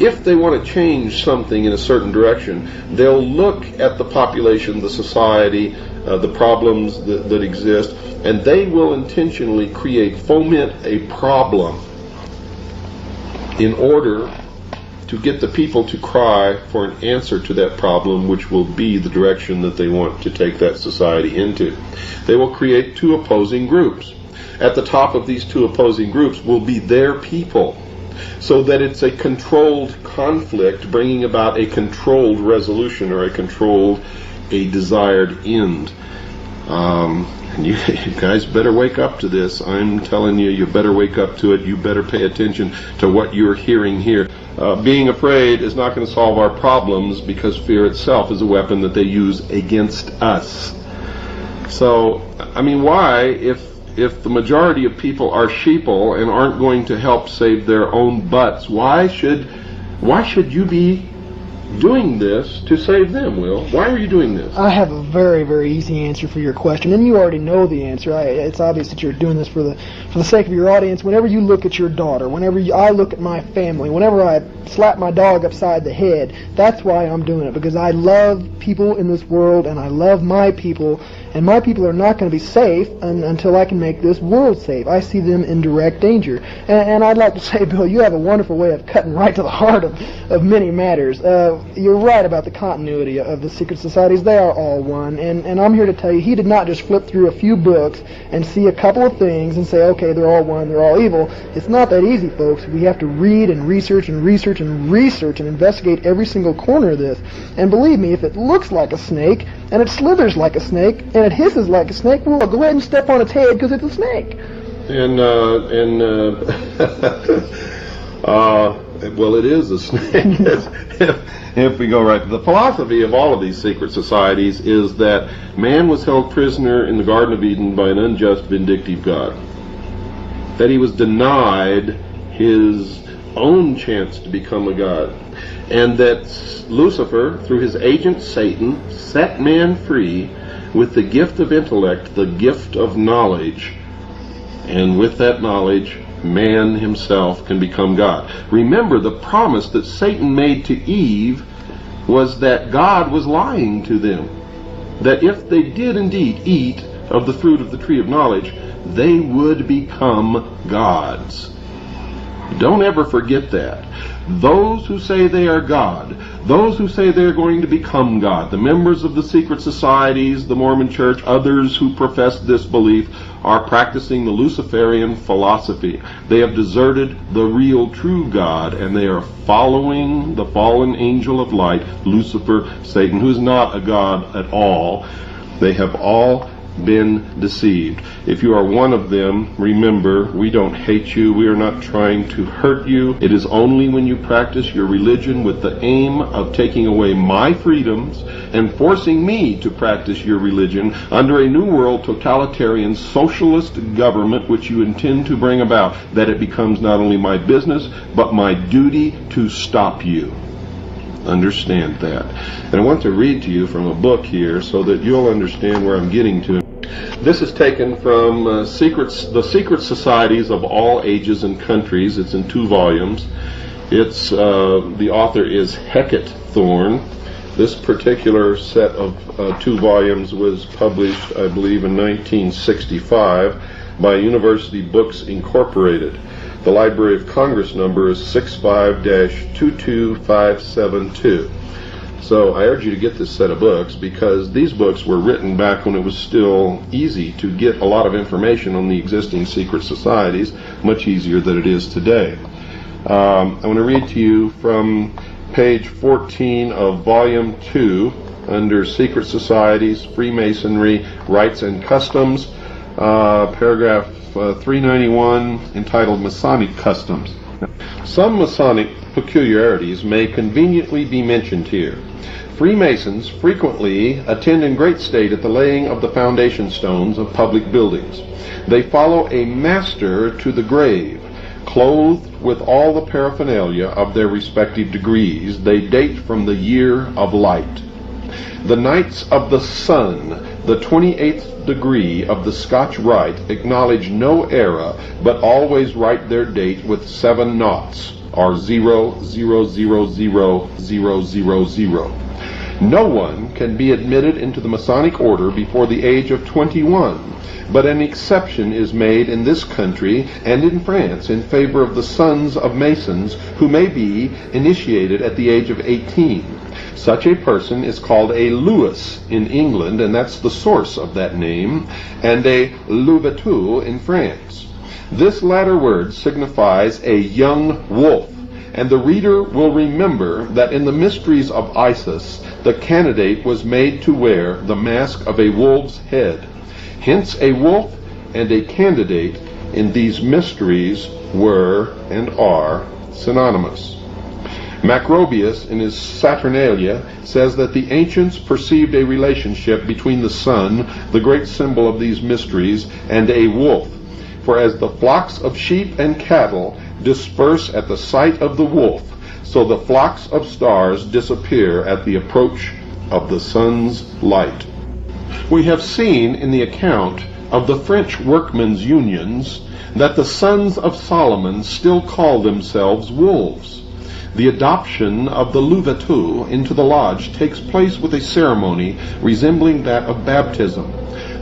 If they want to change something in a certain direction, they'll look at the population, the society, the problems that exist, and they will intentionally foment a problem in order to get the people to cry for an answer to that problem, which will be the direction that they want to take that society into. They will create two opposing groups. At the top of these two opposing groups will be their people, so that it's a controlled conflict, bringing about a controlled resolution or a desired end. And you guys better wake up to this. I'm telling you, you better wake up to it. You better pay attention to what you're hearing here. Being afraid is not going to solve our problems, because fear itself is a weapon that they use against us. So, I mean, why, if the majority of people are sheeple and aren't going to help save their own butts, why should you be doing this to save them, Will? Why are you doing this? I have a very, very easy answer for your question, and you already know the answer. It's obvious that you're doing this for the sake of your audience. Whenever you look at your daughter, whenever I look at my family, whenever I slap my dog upside the head, that's why I'm doing it, because I love people in this world, and I love my people, and my people are not going to be safe until I can make this world safe. I see them in direct danger. And I'd like to say, Bill, you have a wonderful way of cutting right to the heart of many matters. You're right about the continuity of the secret societies. They are all one. And I'm here to tell you, he did not just flip through a few books and see a couple of things and say, okay, they're all one, they're all evil. It's not that easy, folks. We have to read and research and research and research and investigate every single corner of this. And believe me, if it looks like a snake, and it slithers like a snake, and it hisses like a snake, well, go ahead and step on its head, because it's a snake. Well, it is a snake. If we go right to the philosophy of all of these secret societies, is that man was held prisoner in the Garden of Eden by an unjust, vindictive God. That he was denied his own chance to become a god. And that Lucifer, through his agent Satan, set man free with the gift of intellect, the gift of knowledge. And with that knowledge, man himself can become God. Remember, the promise that Satan made to Eve was that God was lying to them. That if they did indeed eat of the fruit of the tree of knowledge, they would become gods. Don't ever forget that. Those who say they are God, those who say they're going to become God, the members of the secret societies, the Mormon Church, others who profess this belief, are practicing the Luciferian philosophy. They have deserted the real true God, and they are following the fallen angel of light, Lucifer, Satan, who is not a god at all. They have all been deceived. If you are one of them, remember, we don't hate you. We are not trying to hurt you. It is only when you practice your religion with the aim of taking away my freedoms and forcing me to practice your religion under a new world totalitarian socialist government which you intend to bring about, that it becomes not only my business but my duty to stop you. Understand that. And I want to read to you from a book here so that you'll understand where I'm getting to. This is taken from the Secret Societies of All Ages and Countries. It's in 2 volumes. It's the author is Hecate Thorne. This particular set of 2 volumes was published, I believe, in 1965 by University Books Incorporated. The Library of Congress number is 65-22572. So I urge you to get this set of books, because these books were written back when it was still easy to get a lot of information on the existing secret societies, much easier than it is today. I want to read to you from page 14 of volume 2 under Secret Societies, Freemasonry, Rites and Customs, paragraph 391, entitled Masonic Customs. Some Masonic peculiarities may conveniently be mentioned here. Freemasons frequently attend in great state at the laying of the foundation stones of public buildings. They follow a master to the grave, clothed with all the paraphernalia of their respective degrees. They date from the year of light. The Knights of the Sun, the 28th degree of the Scotch Rite, acknowledge no era, but always write their date with 7 noughts, or 00000000. No one can be admitted into the Masonic order before the age of 21, but an exception is made in this country and in France in favor of the sons of Masons who may be initiated at the age of 18. Such a person is called a Louis in England, and that's the source of that name, and a Louvetou in France. This latter word signifies a young wolf, and the reader will remember that in the mysteries of Isis, the candidate was made to wear the mask of a wolf's head. Hence a wolf and a candidate in these mysteries were and are synonymous. Macrobius, in his Saturnalia, says that the ancients perceived a relationship between the sun, the great symbol of these mysteries, and a wolf. For as the flocks of sheep and cattle disperse at the sight of the wolf, so the flocks of stars disappear at the approach of the sun's light. We have seen in the account of the French workmen's unions that the sons of Solomon still call themselves wolves. The adoption of the Louvetou into the lodge takes place with a ceremony resembling that of baptism.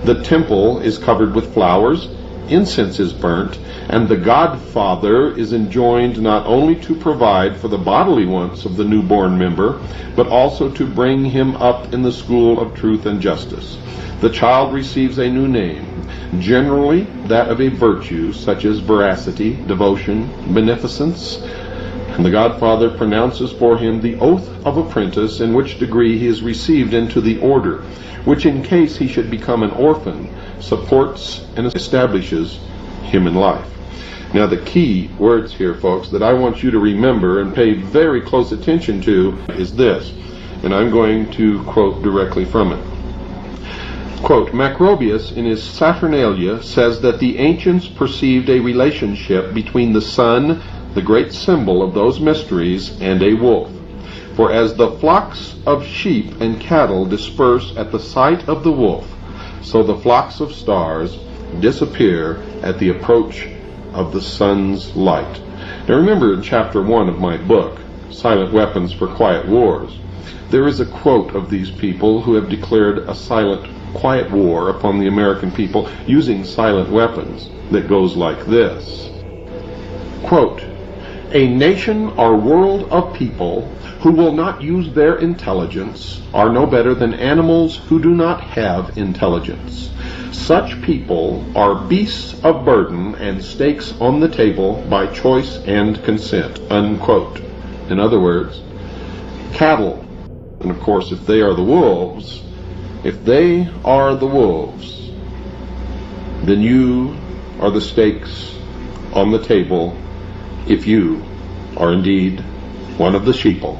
The temple is covered with flowers, incense is burnt, and the godfather is enjoined not only to provide for the bodily wants of the newborn member, but also to bring him up in the school of truth and justice. The child receives a new name, generally that of a virtue such as veracity, devotion, beneficence, and the godfather pronounces for him the oath of apprentice, in which degree he is received into the order, which in case he should become an orphan, supports and establishes him in life. Now the key words here, folks, that I want you to remember and pay very close attention to is this, and I'm going to quote directly from it. Quote, Macrobius in his Saturnalia says that the ancients perceived a relationship between the sun, the great symbol of those mysteries, and a wolf. For as the flocks of sheep and cattle disperse at the sight of the wolf, so the flocks of stars disappear at the approach of the sun's light. Now remember in chapter 1 of my book, Silent Weapons for Quiet Wars, there is a quote of these people who have declared a silent, quiet war upon the American people using silent weapons that goes like this. Quote, a nation or world of people who will not use their intelligence are no better than animals who do not have intelligence. Such people are beasts of burden and stakes on the table by choice and consent. Unquote. In other words, cattle, and of course if they are the wolves, then you are the stakes on the table if you are indeed one of the sheeple.